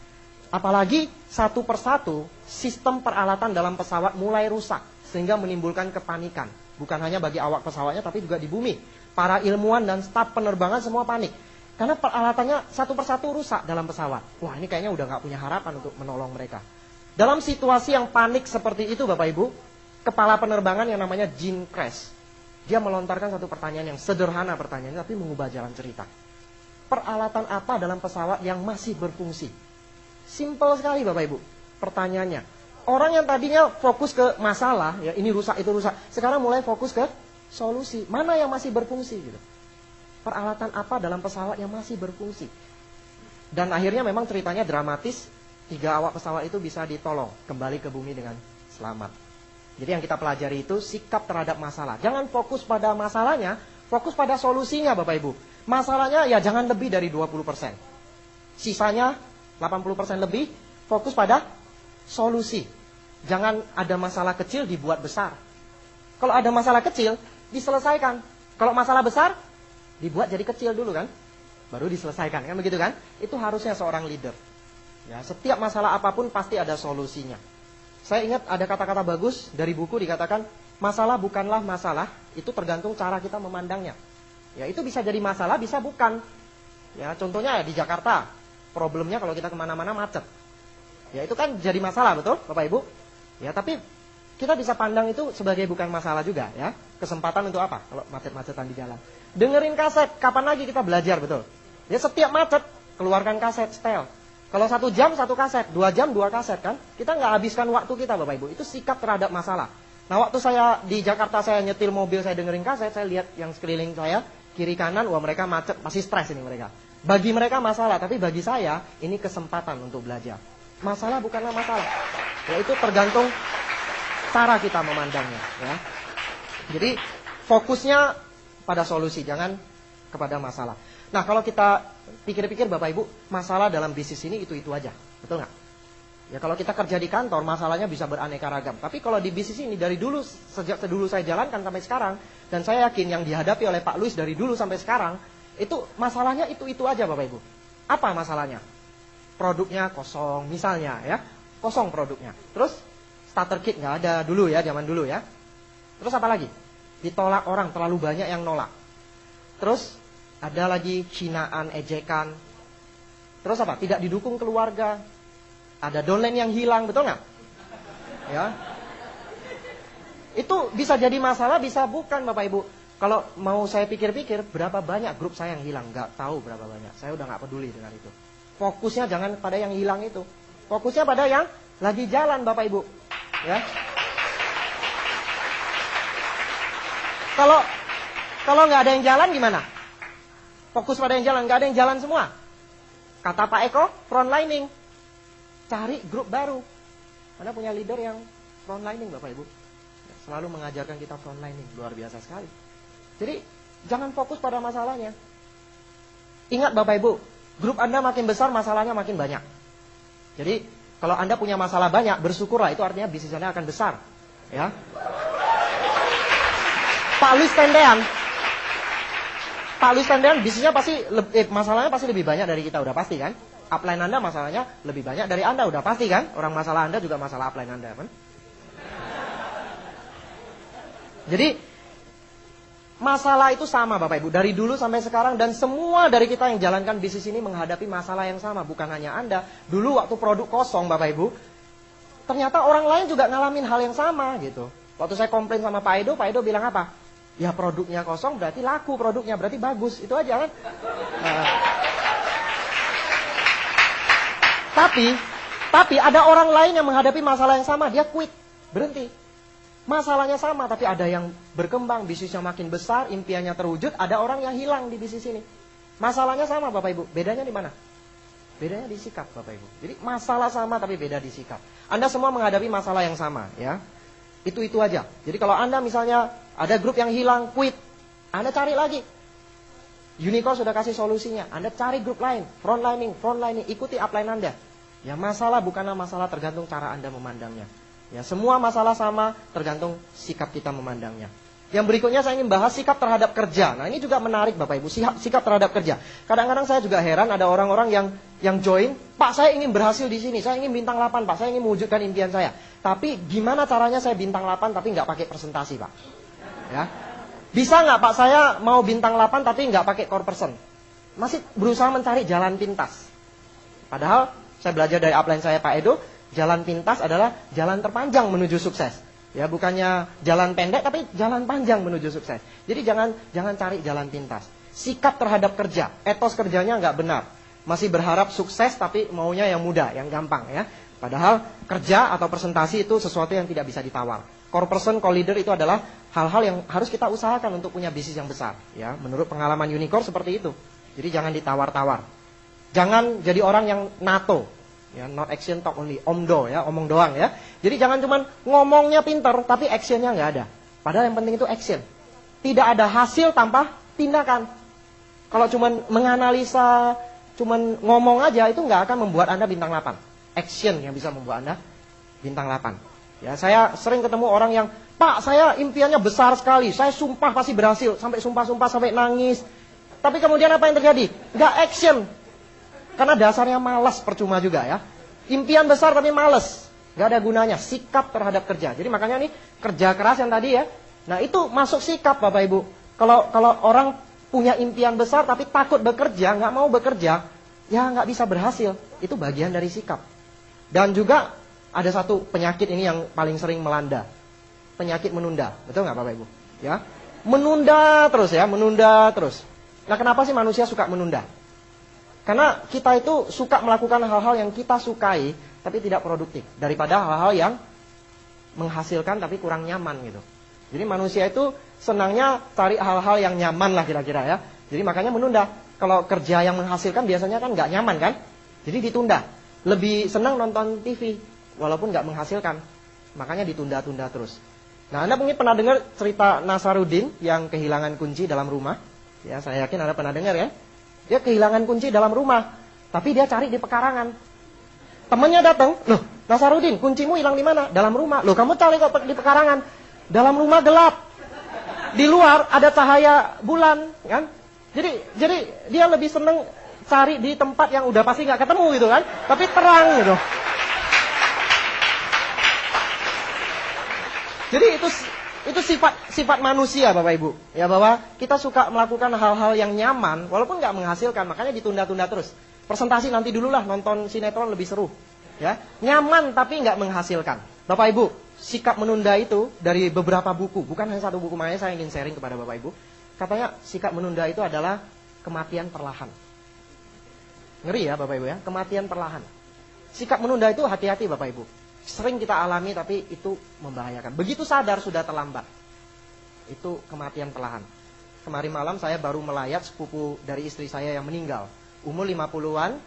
Apalagi satu persatu sistem peralatan dalam pesawat mulai rusak sehingga menimbulkan kepanikan. Bukan hanya bagi awak pesawatnya tapi juga di bumi. Para ilmuwan dan staf penerbangan semua panik. Karena peralatannya satu persatu rusak dalam pesawat. Wah, ini kayaknya udah nggak punya harapan untuk menolong mereka. Dalam situasi yang panik seperti itu Bapak Ibu, kepala penerbangan yang namanya Gene Kras, dia melontarkan satu pertanyaan yang sederhana pertanyaannya tapi mengubah jalan cerita. Peralatan apa dalam pesawat yang masih berfungsi? Simpel sekali Bapak Ibu pertanyaannya. Orang yang tadinya fokus ke masalah, ya ini rusak itu rusak, sekarang mulai fokus ke solusi. Mana yang masih berfungsi gitu. Peralatan apa dalam pesawat yang masih berfungsi? Dan akhirnya memang ceritanya dramatis. 3 awak pesawat itu bisa ditolong kembali ke bumi dengan selamat. Jadi yang kita pelajari itu sikap terhadap masalah. Jangan fokus pada masalahnya, fokus pada solusinya Bapak Ibu. Masalahnya ya jangan lebih dari 20%. Sisanya 80% lebih fokus pada solusi. Jangan ada masalah kecil dibuat besar. Kalau ada masalah kecil diselesaikan. Kalau masalah besar dibuat jadi kecil dulu kan, baru diselesaikan kan begitu kan? Itu harusnya seorang leader. Ya, setiap masalah apapun pasti ada solusinya. Saya ingat ada kata-kata bagus dari buku dikatakan masalah bukanlah masalah, itu tergantung cara kita memandangnya. Ya itu bisa jadi masalah, bisa bukan. Ya contohnya di Jakarta, problemnya kalau kita kemana-mana macet. Ya itu kan jadi masalah betul Bapak Ibu. Ya tapi kita bisa pandang itu sebagai bukan masalah juga ya. Kesempatan untuk apa kalau macet-macetan di jalan. Dengerin kaset, kapan lagi kita belajar betul? Ya setiap macet keluarkan kaset setel. Kalau 1 jam 1 kaset, 2 jam 2 kaset kan? Kita nggak habiskan waktu kita Bapak Ibu. Itu sikap terhadap masalah. Nah waktu saya di Jakarta saya nyetil mobil, saya dengerin kaset, saya lihat yang sekeliling saya, kiri kanan, wah mereka macet, pasti stres ini mereka. Bagi mereka masalah, tapi bagi saya ini kesempatan untuk belajar. Masalah bukanlah masalah. Ya itu tergantung cara kita memandangnya. Ya. Jadi fokusnya pada solusi, jangan kepada masalah. Nah kalau kita pikir-pikir Bapak Ibu, masalah dalam bisnis ini itu aja, betul nggak? Ya kalau kita kerja di kantor, masalahnya bisa beraneka ragam. Tapi kalau di bisnis ini dari dulu, sejak dulu saya jalankan sampai sekarang, dan saya yakin yang dihadapi oleh Pak Luis dari dulu sampai sekarang, itu masalahnya itu aja Bapak Ibu. Apa masalahnya? Produknya kosong, misalnya ya, kosong produknya. Terus starter kit nggak ada dulu ya, zaman dulu ya. Terus apa lagi? Ditolak orang, terlalu banyak yang nolak. Terus ada lagi hinaan, ejekan. Terus apa? Tidak didukung keluarga. Ada downline yang hilang, betul nggak? Ya. Itu bisa jadi masalah, bisa bukan Bapak Ibu. Kalau mau saya pikir-pikir, berapa banyak grup saya yang hilang? Nggak tahu berapa banyak. Saya udah nggak peduli dengan itu. Fokusnya jangan pada yang hilang itu. Fokusnya pada yang lagi jalan Bapak Ibu. Ya. Kalau nggak ada yang jalan gimana? Fokus pada yang jalan, nggak ada yang jalan semua. Kata Pak Eko, frontlining. Cari grup baru. Anda punya leader yang frontlining Bapak Ibu. Selalu mengajarkan kita frontlining, luar biasa sekali. Jadi jangan fokus pada masalahnya. Ingat Bapak Ibu, grup Anda makin besar, masalahnya makin banyak. Jadi kalau Anda punya masalah banyak, bersyukurlah, itu artinya bisnis Anda akan besar. Ya. Pak Luis Tendean bisnisnya pasti masalahnya pasti lebih banyak dari kita, udah pasti kan? Upline Anda masalahnya lebih banyak dari Anda, udah pasti kan? Orang masalah Anda juga masalah upline Anda kan? Jadi masalah itu sama Bapak Ibu, dari dulu sampai sekarang, dan semua dari kita yang jalankan bisnis ini menghadapi masalah yang sama, bukan hanya Anda. Dulu waktu produk kosong Bapak Ibu, ternyata orang lain juga ngalamin hal yang sama gitu. Waktu saya komplain sama Pak Edo bilang apa? Ya produknya kosong berarti laku, produknya berarti bagus, itu aja kan? Nah. Tapi ada orang lain yang menghadapi masalah yang sama, dia quit, berhenti. Masalahnya sama, tapi ada yang berkembang, bisnisnya makin besar, impiannya terwujud, ada orang yang hilang di bisnis ini. Masalahnya sama Bapak Ibu, bedanya di mana? Bedanya di sikap Bapak Ibu. Jadi masalah sama tapi beda di sikap. Anda semua menghadapi masalah yang sama ya. Itu aja. Jadi kalau Anda misalnya ada grup yang hilang, quit, Anda cari lagi. Unicorn sudah kasih solusinya. Anda cari grup lain, frontlining, ikuti upline Anda. Ya masalah bukanlah masalah, tergantung cara Anda memandangnya. Ya semua masalah sama, tergantung sikap kita memandangnya. Yang berikutnya saya ingin bahas sikap terhadap kerja. Nah ini juga menarik Bapak Ibu, sikap terhadap kerja. Kadang-kadang saya juga heran ada orang-orang yang join, Pak saya ingin berhasil di sini, saya ingin bintang 8 Pak, saya ingin mewujudkan impian saya. Tapi gimana caranya saya bintang 8 tapi nggak pakai presentasi Pak? Ya. Bisa nggak Pak saya mau bintang 8 tapi nggak pakai core person? Masih berusaha mencari jalan pintas. Padahal saya belajar dari upline saya Pak Edo, jalan pintas adalah jalan terpanjang menuju sukses. Ya bukannya jalan pendek tapi jalan panjang menuju sukses. Jadi jangan cari jalan pintas. Sikap terhadap kerja, etos kerjanya nggak benar. Masih berharap sukses tapi maunya yang mudah, yang gampang ya. Padahal kerja atau presentasi itu sesuatu yang tidak bisa ditawar. Core person, core leader itu adalah hal-hal yang harus kita usahakan untuk punya bisnis yang besar. Ya, menurut pengalaman Unicorn seperti itu. Jadi jangan ditawar-tawar. Jangan jadi orang yang NATO, ya, not action talk only, omdo ya, omong doang ya. Jadi jangan cuman ngomongnya pintar tapi actionnya nggak ada. Padahal yang penting itu action. Tidak ada hasil tanpa tindakan. Kalau cuman menganalisa, cuman ngomong aja itu nggak akan membuat Anda bintang 8. Action yang bisa membuat Anda bintang 8. Ya, saya sering ketemu orang yang, Pak, saya impiannya besar sekali, saya sumpah pasti berhasil, sampai sumpah-sumpah sampai nangis. Tapi kemudian apa yang terjadi? Nggak action. Karena dasarnya malas, percuma juga ya. Impian besar tapi malas, nggak ada gunanya. Sikap terhadap kerja. Jadi makanya nih kerja keras yang tadi ya. Nah itu masuk sikap Bapak Ibu. Kalau orang punya impian besar tapi takut bekerja, nggak mau bekerja, ya nggak bisa berhasil. Itu bagian dari sikap. Dan juga ada satu penyakit ini yang paling sering melanda, penyakit menunda. Betul nggak Bapak Ibu? Ya, menunda terus ya, menunda terus. Nah kenapa sih manusia suka menunda? Karena kita itu suka melakukan hal-hal yang kita sukai, tapi tidak produktif. Daripada hal-hal yang menghasilkan tapi kurang nyaman gitu. Jadi manusia itu senangnya cari hal-hal yang nyaman lah kira-kira ya. Jadi makanya menunda. Kalau kerja yang menghasilkan biasanya kan nggak nyaman kan. Jadi ditunda. Lebih senang nonton TV walaupun nggak menghasilkan. Makanya ditunda-tunda terus. Nah, Anda mungkin pernah dengar cerita Nasaruddin yang kehilangan kunci dalam rumah. Ya, saya yakin Anda pernah dengar ya. Dia kehilangan kunci dalam rumah, tapi dia cari di pekarangan. Temannya datang, "Loh, Nasaruddin, kuncimu hilang di mana?" "Dalam rumah." "Loh, kamu cari kok di pekarangan?" "Dalam rumah gelap. Di luar ada cahaya bulan," kan? Jadi dia lebih seneng cari di tempat yang udah pasti nggak ketemu gitu kan, tapi terang gitu. Jadi itu sifat manusia Bapak Ibu. Ya, bahwa kita suka melakukan hal-hal yang nyaman walaupun nggak menghasilkan, makanya ditunda-tunda terus. Presentasi nanti dulu lah, nonton sinetron lebih seru. Ya, nyaman tapi nggak menghasilkan. Bapak Ibu, sikap menunda itu dari beberapa buku, bukan hanya satu buku, makanya saya ingin sharing kepada Bapak Ibu. Katanya sikap menunda itu adalah kematian perlahan. Ngeri ya Bapak Ibu ya, kematian perlahan. Sikap menunda itu hati-hati Bapak Ibu. Sering kita alami tapi itu membahayakan. Begitu sadar sudah terlambat. Itu kematian perlahan. Kemarin malam saya baru melayat sepupu dari istri saya yang meninggal. Umur 50-an,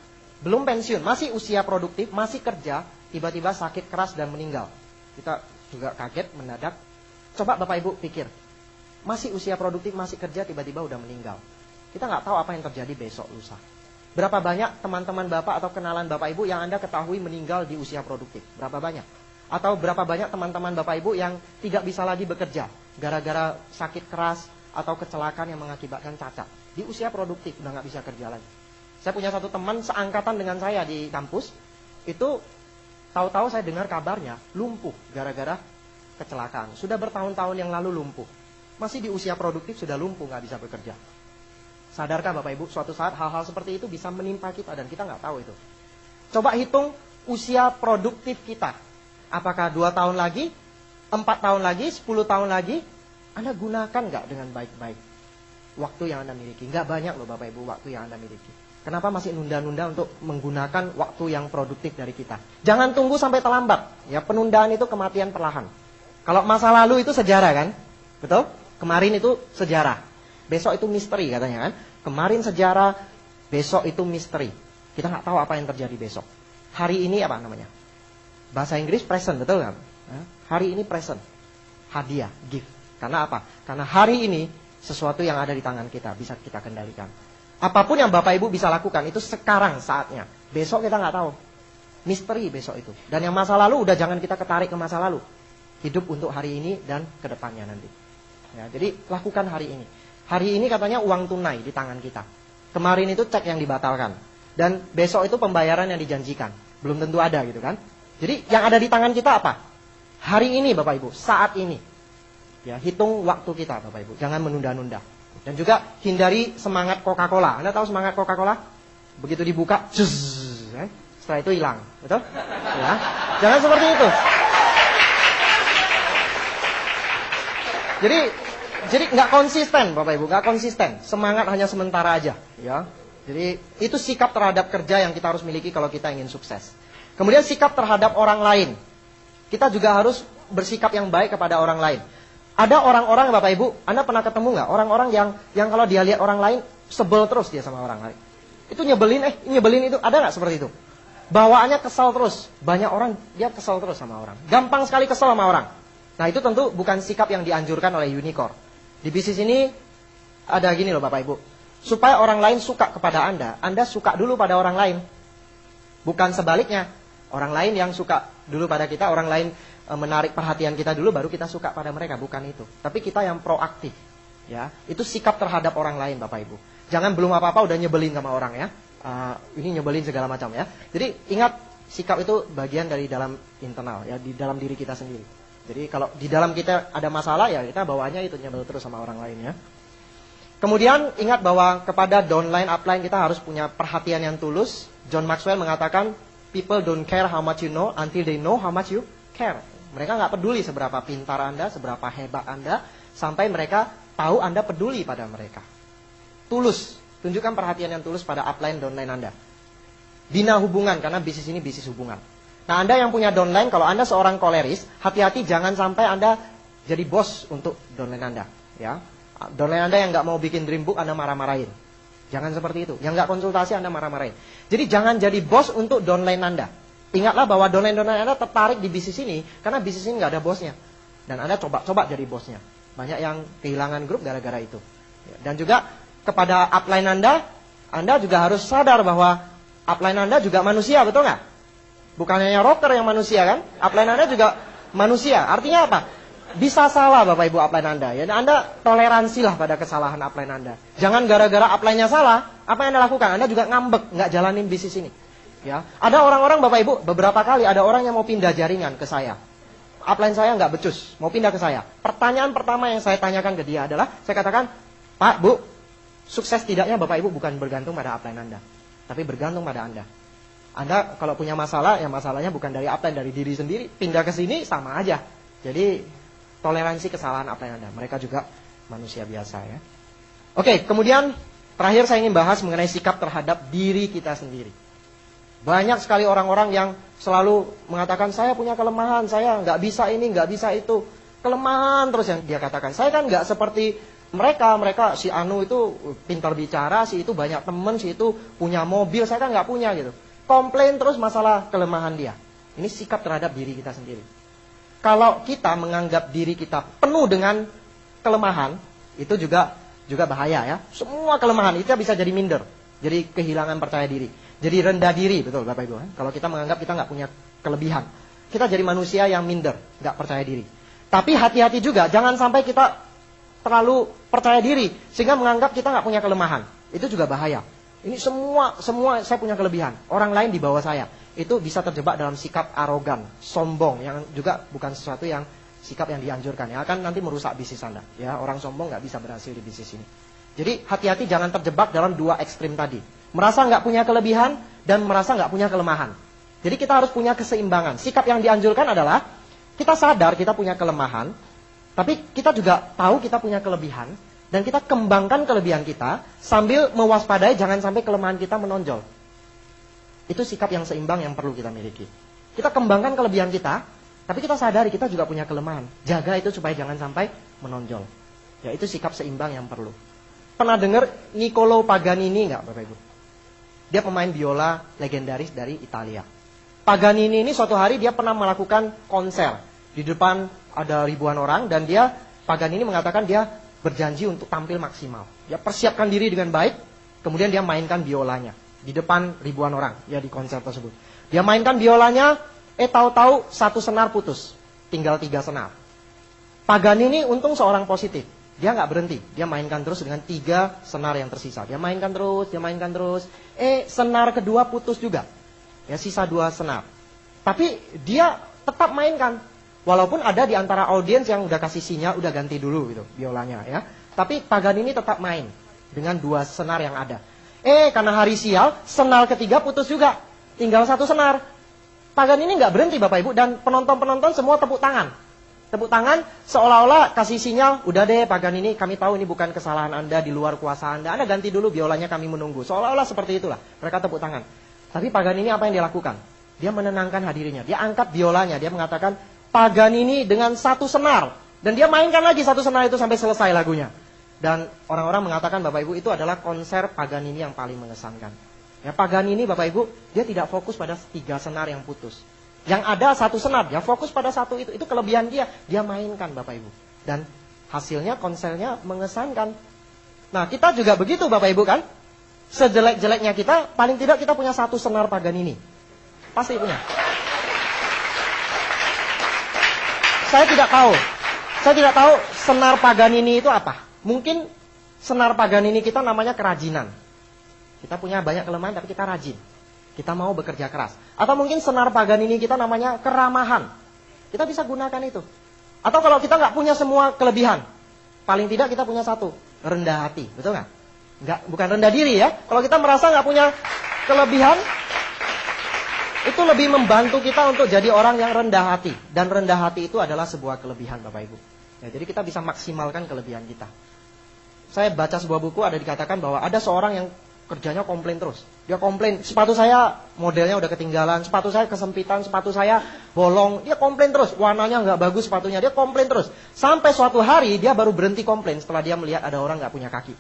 belum pensiun, masih usia produktif, masih kerja, tiba-tiba sakit keras dan meninggal. Kita juga kaget mendadak. Coba Bapak Ibu pikir, masih usia produktif, masih kerja, tiba-tiba udah meninggal. Kita nggak tahu apa yang terjadi besok lusa. Berapa banyak teman-teman Bapak atau kenalan Bapak Ibu yang Anda ketahui meninggal di usia produktif? Berapa banyak? Atau berapa banyak teman-teman Bapak Ibu yang tidak bisa lagi bekerja gara-gara sakit keras atau kecelakaan yang mengakibatkan cacat? Di usia produktif udah nggak bisa kerja lagi. Saya punya satu teman seangkatan dengan saya di kampus, itu tahu-tahu saya dengar kabarnya lumpuh gara-gara kecelakaan. Sudah bertahun-tahun yang lalu lumpuh. Masih di usia produktif sudah lumpuh, nggak bisa bekerja. Sadarkah Bapak Ibu, suatu saat hal-hal seperti itu bisa menimpa kita dan kita nggak tahu itu. Coba hitung usia produktif kita. Apakah 2 tahun lagi, 4 tahun lagi, 10 tahun lagi, Anda gunakan nggak dengan baik-baik waktu yang Anda miliki? Nggak banyak loh Bapak Ibu waktu yang Anda miliki. Kenapa masih nunda-nunda untuk menggunakan waktu yang produktif dari kita? Jangan tunggu sampai terlambat. Ya, penundaan itu kematian perlahan. Kalau masa lalu itu sejarah kan? Betul? Kemarin itu sejarah. Besok itu misteri katanya kan. Kemarin sejarah, besok itu misteri. Kita nggak tahu apa yang terjadi besok. Hari ini apa namanya? Bahasa Inggris present, betul kan? Hari ini present. Hadiah, gift. Karena apa? Karena hari ini sesuatu yang ada di tangan kita bisa kita kendalikan. Apapun yang Bapak Ibu bisa lakukan itu sekarang saatnya. Besok kita nggak tahu. Misteri besok itu. Dan yang masa lalu udah jangan kita ketarik ke masa lalu. Hidup untuk hari ini dan kedepannya nanti. Ya, jadi lakukan hari ini. Hari ini katanya uang tunai di tangan kita. Kemarin itu cek yang dibatalkan. Dan besok itu pembayaran yang dijanjikan. Belum tentu ada gitu kan. Jadi yang ada di tangan kita apa? Hari ini Bapak Ibu, saat ini. Ya, hitung waktu kita Bapak Ibu. Jangan menunda-nunda. Dan juga hindari semangat Coca-Cola. Anda tahu semangat Coca-Cola? Begitu dibuka, setelah itu hilang. Betul? Ya. Jangan seperti itu. Jadi nggak konsisten Bapak Ibu, nggak konsisten. Semangat hanya sementara aja, ya. Jadi itu sikap terhadap kerja yang kita harus miliki kalau kita ingin sukses. Kemudian sikap terhadap orang lain. Kita juga harus bersikap yang baik kepada orang lain. Ada orang-orang Bapak Ibu, Anda pernah ketemu nggak orang-orang yang kalau dia lihat orang lain sebel terus dia sama orang lain. Itu nyebelin itu, ada nggak seperti itu? Bawaannya kesal terus. Banyak orang dia kesal terus sama orang. Gampang sekali kesal sama orang. Nah itu tentu bukan sikap yang dianjurkan oleh Unicorn. Di bisnis ini ada gini loh Bapak Ibu. Supaya orang lain suka kepada Anda suka dulu pada orang lain. Bukan sebaliknya. Orang lain yang suka dulu pada kita, orang lain menarik perhatian kita dulu, baru kita suka pada mereka. Bukan itu. Tapi kita yang proaktif. Ya, itu sikap terhadap orang lain Bapak Ibu. Jangan belum apa-apa udah nyebelin sama orang ya. Ini nyebelin segala macam ya. Jadi ingat, sikap itu bagian dari dalam internal ya, di dalam diri kita sendiri. Jadi kalau di dalam kita ada masalah ya kita bawaannya itu nyebel terus sama orang lain ya. Kemudian ingat bahwa kepada downline upline kita harus punya perhatian yang tulus. John Maxwell mengatakan people don't care how much you know until they know how much you care. Mereka nggak peduli seberapa pintar Anda, seberapa hebat Anda, sampai mereka tahu Anda peduli pada mereka. Tulus Tunjukkan perhatian yang tulus pada upline downline Anda. Bina hubungan, karena bisnis ini bisnis hubungan. Nah, Anda yang punya downline, kalau Anda seorang koleris, hati-hati jangan sampai Anda jadi bos untuk downline Anda. Ya, downline Anda yang nggak mau bikin dream book, Anda marah-marahin. Jangan seperti itu. Yang nggak konsultasi, Anda marah-marahin. Jadi jangan jadi bos untuk downline Anda. Ingatlah bahwa downline-downline Anda tertarik di bisnis ini, karena bisnis ini nggak ada bosnya. Dan Anda coba-coba jadi bosnya. Banyak yang kehilangan grup gara-gara itu. Dan juga kepada upline Anda juga harus sadar bahwa upline Anda juga manusia, betul nggak? Bukan hanya rocker yang manusia kan? Upline Anda juga manusia. Artinya apa? Bisa salah Bapak Ibu upline Anda. Ya, Anda toleransilah pada kesalahan upline Anda. Jangan gara-gara upline-nya salah, apa yang Anda lakukan? Anda juga ngambek, nggak jalanin bisnis ini. Ya, ada orang-orang Bapak Ibu, beberapa kali ada orang yang mau pindah jaringan ke saya. Upline saya nggak becus, mau pindah ke saya. Pertanyaan pertama yang saya tanyakan ke dia adalah, saya katakan, Pak, Bu, sukses tidaknya Bapak Ibu bukan bergantung pada upline Anda, tapi bergantung pada Anda. Anda kalau punya masalah, ya masalahnya bukan dari upline, dari diri sendiri. Pindah ke sini sama aja. Jadi toleransi kesalahan upline Anda. Mereka juga manusia biasa ya. Oke, kemudian terakhir saya ingin bahas mengenai sikap terhadap diri kita sendiri. Banyak sekali orang-orang yang selalu mengatakan saya punya kelemahan, saya nggak bisa ini, nggak bisa itu. Kelemahan terus yang dia katakan. Saya kan nggak seperti mereka si Anu itu pintar bicara, si itu banyak teman, si itu punya mobil, saya kan nggak punya gitu. Komplain terus masalah kelemahan dia. Ini sikap terhadap diri kita sendiri. Kalau kita menganggap diri kita penuh dengan kelemahan, itu juga bahaya ya. Semua kelemahan itu bisa jadi minder, jadi kehilangan percaya diri, jadi rendah diri, betul Bapak Ibu. Kalau kita menganggap kita nggak punya kelebihan, kita jadi manusia yang minder, nggak percaya diri. Tapi hati-hati juga, jangan sampai kita terlalu percaya diri sehingga menganggap kita nggak punya kelemahan. Itu juga bahaya. Ini semua saya punya kelebihan, orang lain di bawah saya. Itu bisa terjebak dalam sikap arogan, sombong, yang juga bukan sesuatu yang sikap yang dianjurkan. Ya, akan nanti merusak bisnis Anda. Ya, orang sombong nggak bisa berhasil di bisnis ini. Jadi hati-hati jangan terjebak dalam dua ekstrim tadi. Merasa nggak punya kelebihan dan merasa nggak punya kelemahan. Jadi kita harus punya keseimbangan. Sikap yang dianjurkan adalah kita sadar kita punya kelemahan, tapi kita juga tahu kita punya kelebihan. Dan kita kembangkan kelebihan kita sambil mewaspadai jangan sampai kelemahan kita menonjol. Itu sikap yang seimbang yang perlu kita miliki. Kita kembangkan kelebihan kita, tapi kita sadari kita juga punya kelemahan. Jaga itu supaya jangan sampai menonjol. Ya, itu sikap seimbang yang perlu. Pernah dengar Niccolo Paganini nggak Bapak Ibu? Dia pemain biola legendaris dari Italia. Paganini ini suatu hari dia pernah melakukan konser. Di depan ada ribuan orang dan Paganini mengatakan dia berjanji untuk tampil maksimal. Dia persiapkan diri dengan baik, kemudian dia mainkan biolanya di depan ribuan orang ya di konser tersebut. Dia mainkan biolanya, tahu-tahu satu senar putus, tinggal 3 senar. Paganini untung seorang positif, dia nggak berhenti, dia mainkan terus dengan 3 senar yang tersisa. Dia mainkan terus, senar kedua putus juga, ya sisa 2 senar. Tapi dia tetap mainkan. Walaupun ada di antara audiens yang udah kasih sinyal, udah ganti dulu gitu biolanya ya. Tapi Paganini tetap main dengan 2 senar yang ada. Karena hari sial, senar ketiga putus juga. Tinggal 1 senar. Paganini nggak berhenti Bapak Ibu, dan penonton-penonton semua tepuk tangan. Tepuk tangan seolah-olah kasih sinyal, udah deh Paganini, kami tahu ini bukan kesalahan Anda, di luar kuasa Anda ganti dulu biolanya, kami menunggu. Seolah-olah seperti itulah. Mereka tepuk tangan. Tapi Paganini apa yang dia lakukan? Dia menenangkan hadirinnya. Dia angkat biolanya, dia mengatakan, Paganini dengan 1 senar. Dan dia mainkan lagi 1 senar itu sampai selesai lagunya. Dan orang-orang mengatakan Bapak Ibu itu adalah konser Paganini yang paling mengesankan. Ya, Paganini Bapak Ibu, dia tidak fokus pada 3 senar yang putus. Yang ada 1 senar, dia fokus pada 1 itu. Itu kelebihan dia. Dia mainkan Bapak Ibu. Dan hasilnya konsernya mengesankan. Nah, kita juga begitu Bapak Ibu kan? Sejelek-jeleknya kita, paling tidak kita punya 1 senar Paganini. Pasti punya. Saya tidak tahu senar Paganini itu apa. Mungkin senar Paganini kita namanya kerajinan. Kita punya banyak kelemahan tapi kita rajin. Kita mau bekerja keras. Atau mungkin senar Paganini kita namanya keramahan. Kita bisa gunakan itu. Atau kalau kita nggak punya semua kelebihan, paling tidak kita punya 1, rendah hati. Betul nggak? Bukan rendah diri ya. Kalau kita merasa nggak punya kelebihan, itu lebih membantu kita untuk jadi orang yang rendah hati. Dan rendah hati itu adalah sebuah kelebihan Bapak Ibu. Ya, jadi kita bisa maksimalkan kelebihan kita. saya baca sebuah buku ada dikatakan bahwa ada seorang yang kerjanya komplain terus. Dia komplain, sepatu saya modelnya udah ketinggalan, sepatu saya kesempitan, sepatu saya bolong. Dia komplain terus, warnanya nggak bagus sepatunya, dia komplain terus. Sampai suatu hari dia baru berhenti komplain setelah dia melihat ada orang nggak punya kaki.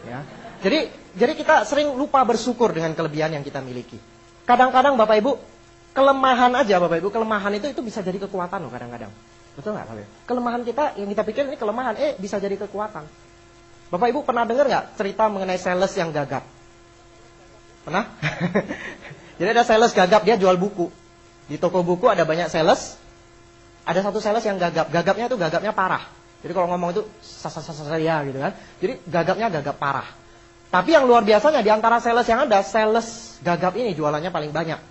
Ya. Jadi kita sering lupa bersyukur dengan kelebihan yang kita miliki. Kadang-kadang Bapak Ibu, kelemahan aja Bapak Ibu, kelemahan itu bisa jadi kekuatan loh kadang-kadang. Betul nggak Bapak Ibu? Kelemahan kita yang kita pikir ini kelemahan, bisa jadi kekuatan. Bapak Ibu pernah dengar nggak cerita mengenai sales yang gagap? Pernah? Jadi ada sales gagap, dia jual buku. Di toko buku ada banyak sales. Ada satu sales yang gagap. Gagapnya itu gagapnya parah. Jadi kalau ngomong itu saya gitu kan. Jadi gagapnya gagap parah. Tapi yang luar biasanya di antara sales yang ada, sales gagap ini jualannya paling banyak.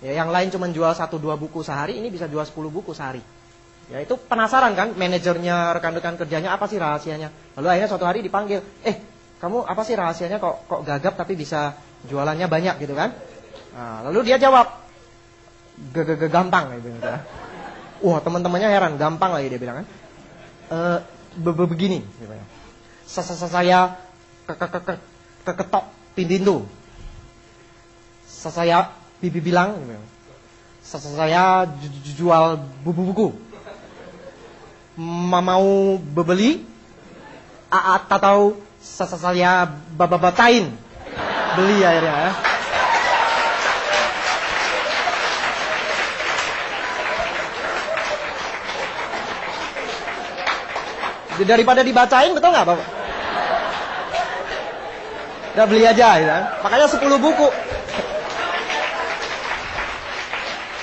Ya, yang lain cuma jual 1-2 buku sehari, ini bisa jual 10 buku sehari. Ya itu penasaran kan, manajernya, rekan-rekan kerjanya apa sih rahasianya? Lalu akhirnya suatu hari dipanggil, kamu apa sih rahasianya kok gagap tapi bisa jualannya banyak gitu kan? Nah, lalu dia jawab, gampang gitu. Wah teman-temannya heran, gampang lagi dia bilang kan? Begini, saya ketok pintu. Saya bibi bilang, saya jual buku. Mau beli atau saya babatain beli akhirnya ya. Daripada dibacain, betul nggak Bapak? Udah beli aja ya kan? Makanya 10 buku.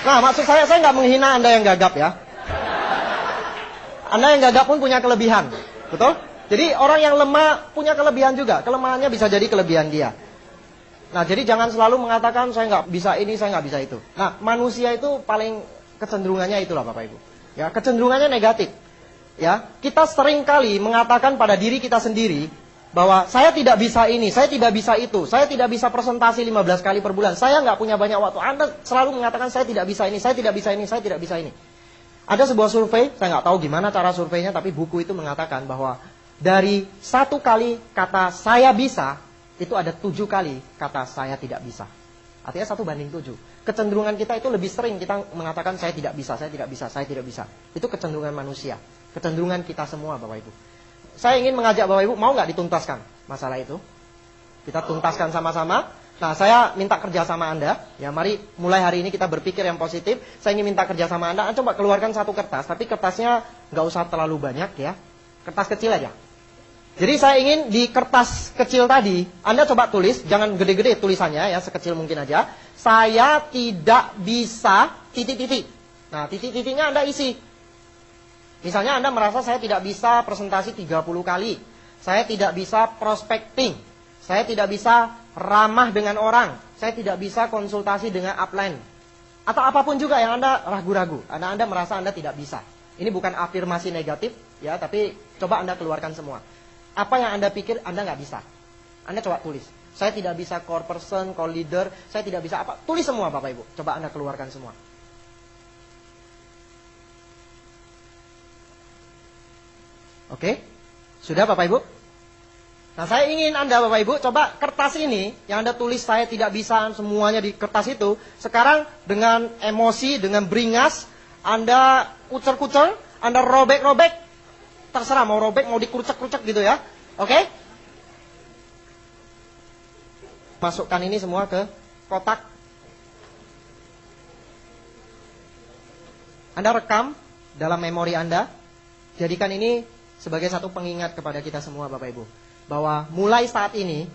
Nah maksud saya nggak menghina Anda yang gagap ya. Anda yang gagap pun punya kelebihan, betul? Jadi orang yang lemah punya kelebihan juga. Kelemahannya bisa jadi kelebihan dia. Nah jadi jangan selalu mengatakan saya nggak bisa ini, saya nggak bisa itu. Nah manusia itu paling kecenderungannya itulah Bapak Ibu. Ya kecenderungannya negatif. Ya kita sering kali mengatakan pada diri kita sendiri bahwa saya tidak bisa ini, saya tidak bisa itu, saya tidak bisa presentasi 15 kali per bulan, saya nggak punya banyak waktu. Anda selalu mengatakan saya tidak bisa ini, saya tidak bisa ini, saya tidak bisa ini. Ada sebuah survei, saya nggak tahu gimana cara surveinya, tapi buku itu mengatakan bahwa dari 1 kali kata saya bisa, itu ada 7 kali kata saya tidak bisa. Artinya 1:7. Kecenderungan kita itu lebih sering kita mengatakan saya tidak bisa, saya tidak bisa, saya tidak bisa. Itu kecenderungan manusia, kecenderungan kita semua Bapak Ibu. Saya ingin mengajak Bapak Ibu, mau nggak dituntaskan masalah itu? Kita tuntaskan sama-sama. Nah, saya minta kerja sama Anda. Ya, mari mulai hari ini kita berpikir yang positif. Saya ingin minta kerja sama Anda. Coba keluarkan 1 kertas, tapi kertasnya nggak usah terlalu banyak ya. Kertas kecil aja. Jadi saya ingin di kertas kecil tadi, Anda coba tulis, jangan gede-gede tulisannya ya, sekecil mungkin aja. Saya tidak bisa titik-titik. Nah, titik-titiknya Anda isi. Misalnya Anda merasa saya tidak bisa presentasi 30 kali. Saya tidak bisa prospecting. Saya tidak bisa ramah dengan orang. Saya tidak bisa konsultasi dengan upline. Atau apapun juga yang Anda ragu-ragu. Anda merasa Anda tidak bisa. Ini bukan afirmasi negatif, ya, tapi coba Anda keluarkan semua. Apa yang Anda pikir Anda nggak bisa? Anda coba tulis. Saya tidak bisa core person, core leader. Saya tidak bisa apa. Tulis semua Bapak Ibu. Coba Anda keluarkan semua. Oke? Sudah Bapak Ibu? Nah saya ingin Anda Bapak Ibu coba kertas ini yang Anda tulis saya tidak bisa semuanya di kertas itu. Sekarang dengan emosi, dengan beringas Anda kucer-kucer, Anda robek-robek. Terserah mau robek, mau dikucek-kucek gitu ya. Oke? Masukkan ini semua ke kotak. Anda rekam dalam memori Anda. Jadikan ini sebagai satu pengingat kepada kita semua Bapak Ibu. Bahwa mulai saat ini,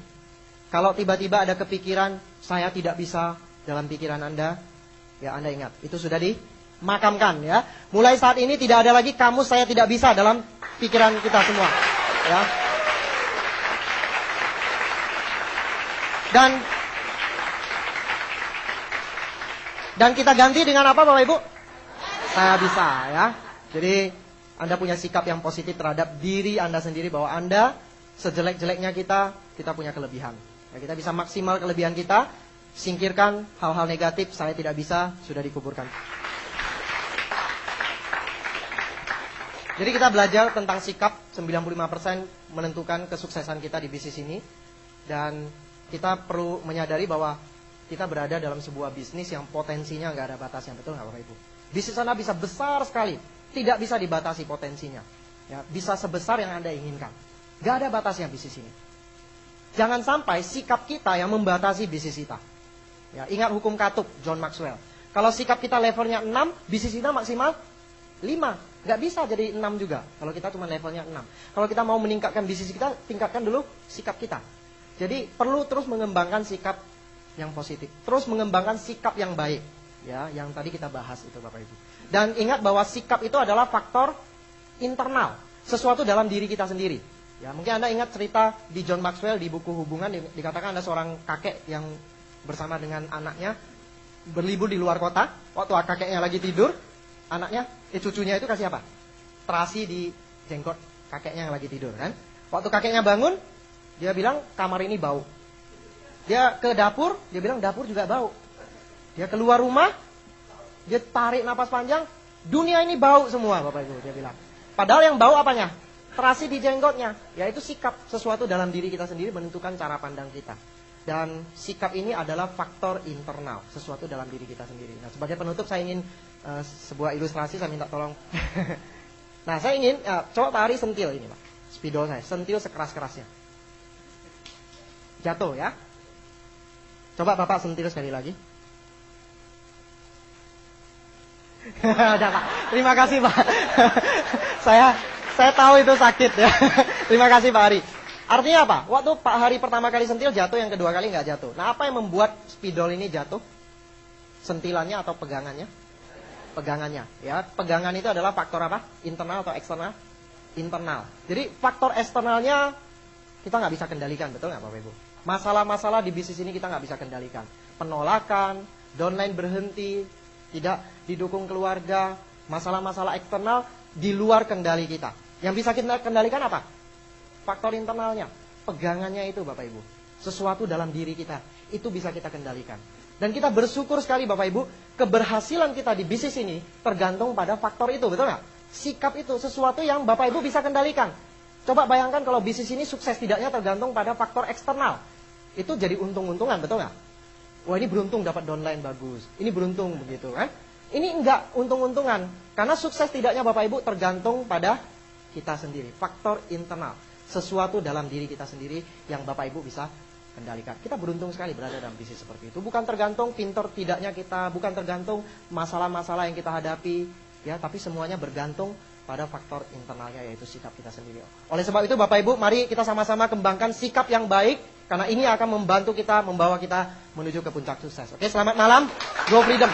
kalau tiba-tiba ada kepikiran, saya tidak bisa dalam pikiran Anda, ya Anda ingat, itu sudah dimakamkan ya. Mulai saat ini tidak ada lagi kamus saya tidak bisa dalam pikiran kita semua. Ya. Dan kita ganti dengan apa Bapak Ibu? Saya bisa ya. Jadi Anda punya sikap yang positif terhadap diri Anda sendiri bahwa Anda sejelek-jeleknya kita punya kelebihan. Ya, kita bisa maksimal kelebihan kita, singkirkan hal-hal negatif, saya tidak bisa, sudah dikuburkan. Jadi kita belajar tentang sikap 95% menentukan kesuksesan kita di bisnis ini. Dan kita perlu menyadari bahwa kita berada dalam sebuah bisnis yang potensinya nggak ada batasnya, betul nggak Bapak Ibu? Bisnis Anda bisa besar sekali, tidak bisa dibatasi potensinya. Ya, bisa sebesar yang Anda inginkan. Nggak ada batasnya bisnis ini. Jangan sampai sikap kita yang membatasi bisnis kita. Ya, ingat hukum katup John Maxwell. Kalau sikap kita levelnya 6, bisnis kita maksimal 5. Nggak bisa jadi 6 juga kalau kita cuma levelnya 6. Kalau kita mau meningkatkan bisnis kita, tingkatkan dulu sikap kita. Jadi perlu terus mengembangkan sikap yang positif, terus mengembangkan sikap yang baik, ya, yang tadi kita bahas itu Bapak Ibu. Dan ingat bahwa sikap itu adalah faktor internal, sesuatu dalam diri kita sendiri. Ya, mungkin Anda ingat cerita di John Maxwell di buku Hubungan, dikatakan ada seorang kakek yang bersama dengan anaknya berlibur di luar kota. Waktu kakeknya lagi tidur, anaknya, cucunya itu kasih apa? Terasi di jenggot kakeknya yang lagi tidur kan. Waktu kakeknya bangun, dia bilang kamar ini bau. Dia ke dapur, dia bilang dapur juga bau. Dia keluar rumah, dia tarik napas panjang, dunia ini bau semua Bapak Ibu, dia bilang. Padahal yang bau apanya? Terasi di jenggotnya. Yaitu sikap, sesuatu dalam diri kita sendiri menentukan cara pandang kita. Dan sikap ini adalah faktor internal, sesuatu dalam diri kita sendiri. Nah, sebagai penutup saya ingin sebuah ilustrasi, saya minta tolong. Nah, saya ingin, coba Pak Ari sentil ini Pak, spidol saya, sentil sekeras-kerasnya. Jatuh ya. Coba Bapak sentil sekali lagi. Udah Pak, terima kasih Pak. saya tahu itu sakit ya. Terima kasih Pak Ari. Artinya apa? Waktu Pak Hari pertama kali sentil jatuh, yang kedua kali nggak jatuh. Nah, apa yang membuat spidol ini jatuh? Sentilannya atau pegangannya? Pegangannya. Ya, pegangan itu adalah faktor apa? Internal atau eksternal? Internal. Jadi faktor eksternalnya kita nggak bisa kendalikan, betul nggak Bapak Ibu? Masalah-masalah di bisnis ini kita nggak bisa kendalikan. Penolakan, downline berhenti, tidak didukung keluarga, masalah-masalah eksternal di luar kendali kita. Yang bisa kita kendalikan apa? Faktor internalnya, pegangannya itu Bapak Ibu. Sesuatu dalam diri kita, itu bisa kita kendalikan. Dan kita bersyukur sekali Bapak Ibu, keberhasilan kita di bisnis ini tergantung pada faktor itu, betul nggak? Sikap itu sesuatu yang Bapak Ibu bisa kendalikan. Coba bayangkan kalau bisnis ini sukses tidaknya tergantung pada faktor eksternal. Itu jadi untung-untungan, betul nggak? Wah, ini beruntung dapat downline bagus, ini beruntung begitu kan? Ini enggak untung-untungan, karena sukses tidaknya Bapak Ibu tergantung pada kita sendiri. Faktor internal, sesuatu dalam diri kita sendiri yang Bapak Ibu bisa kendalikan. Kita beruntung sekali berada dalam bisnis seperti itu. Bukan tergantung pintar tidaknya kita, bukan tergantung masalah-masalah yang kita hadapi, ya, tapi semuanya bergantung pada faktor internalnya, yaitu sikap kita sendiri. Oleh sebab itu Bapak Ibu, mari kita sama-sama kembangkan sikap yang baik, karena ini akan membantu kita, membawa kita menuju ke puncak sukses. Oke, selamat malam. Go Freedom.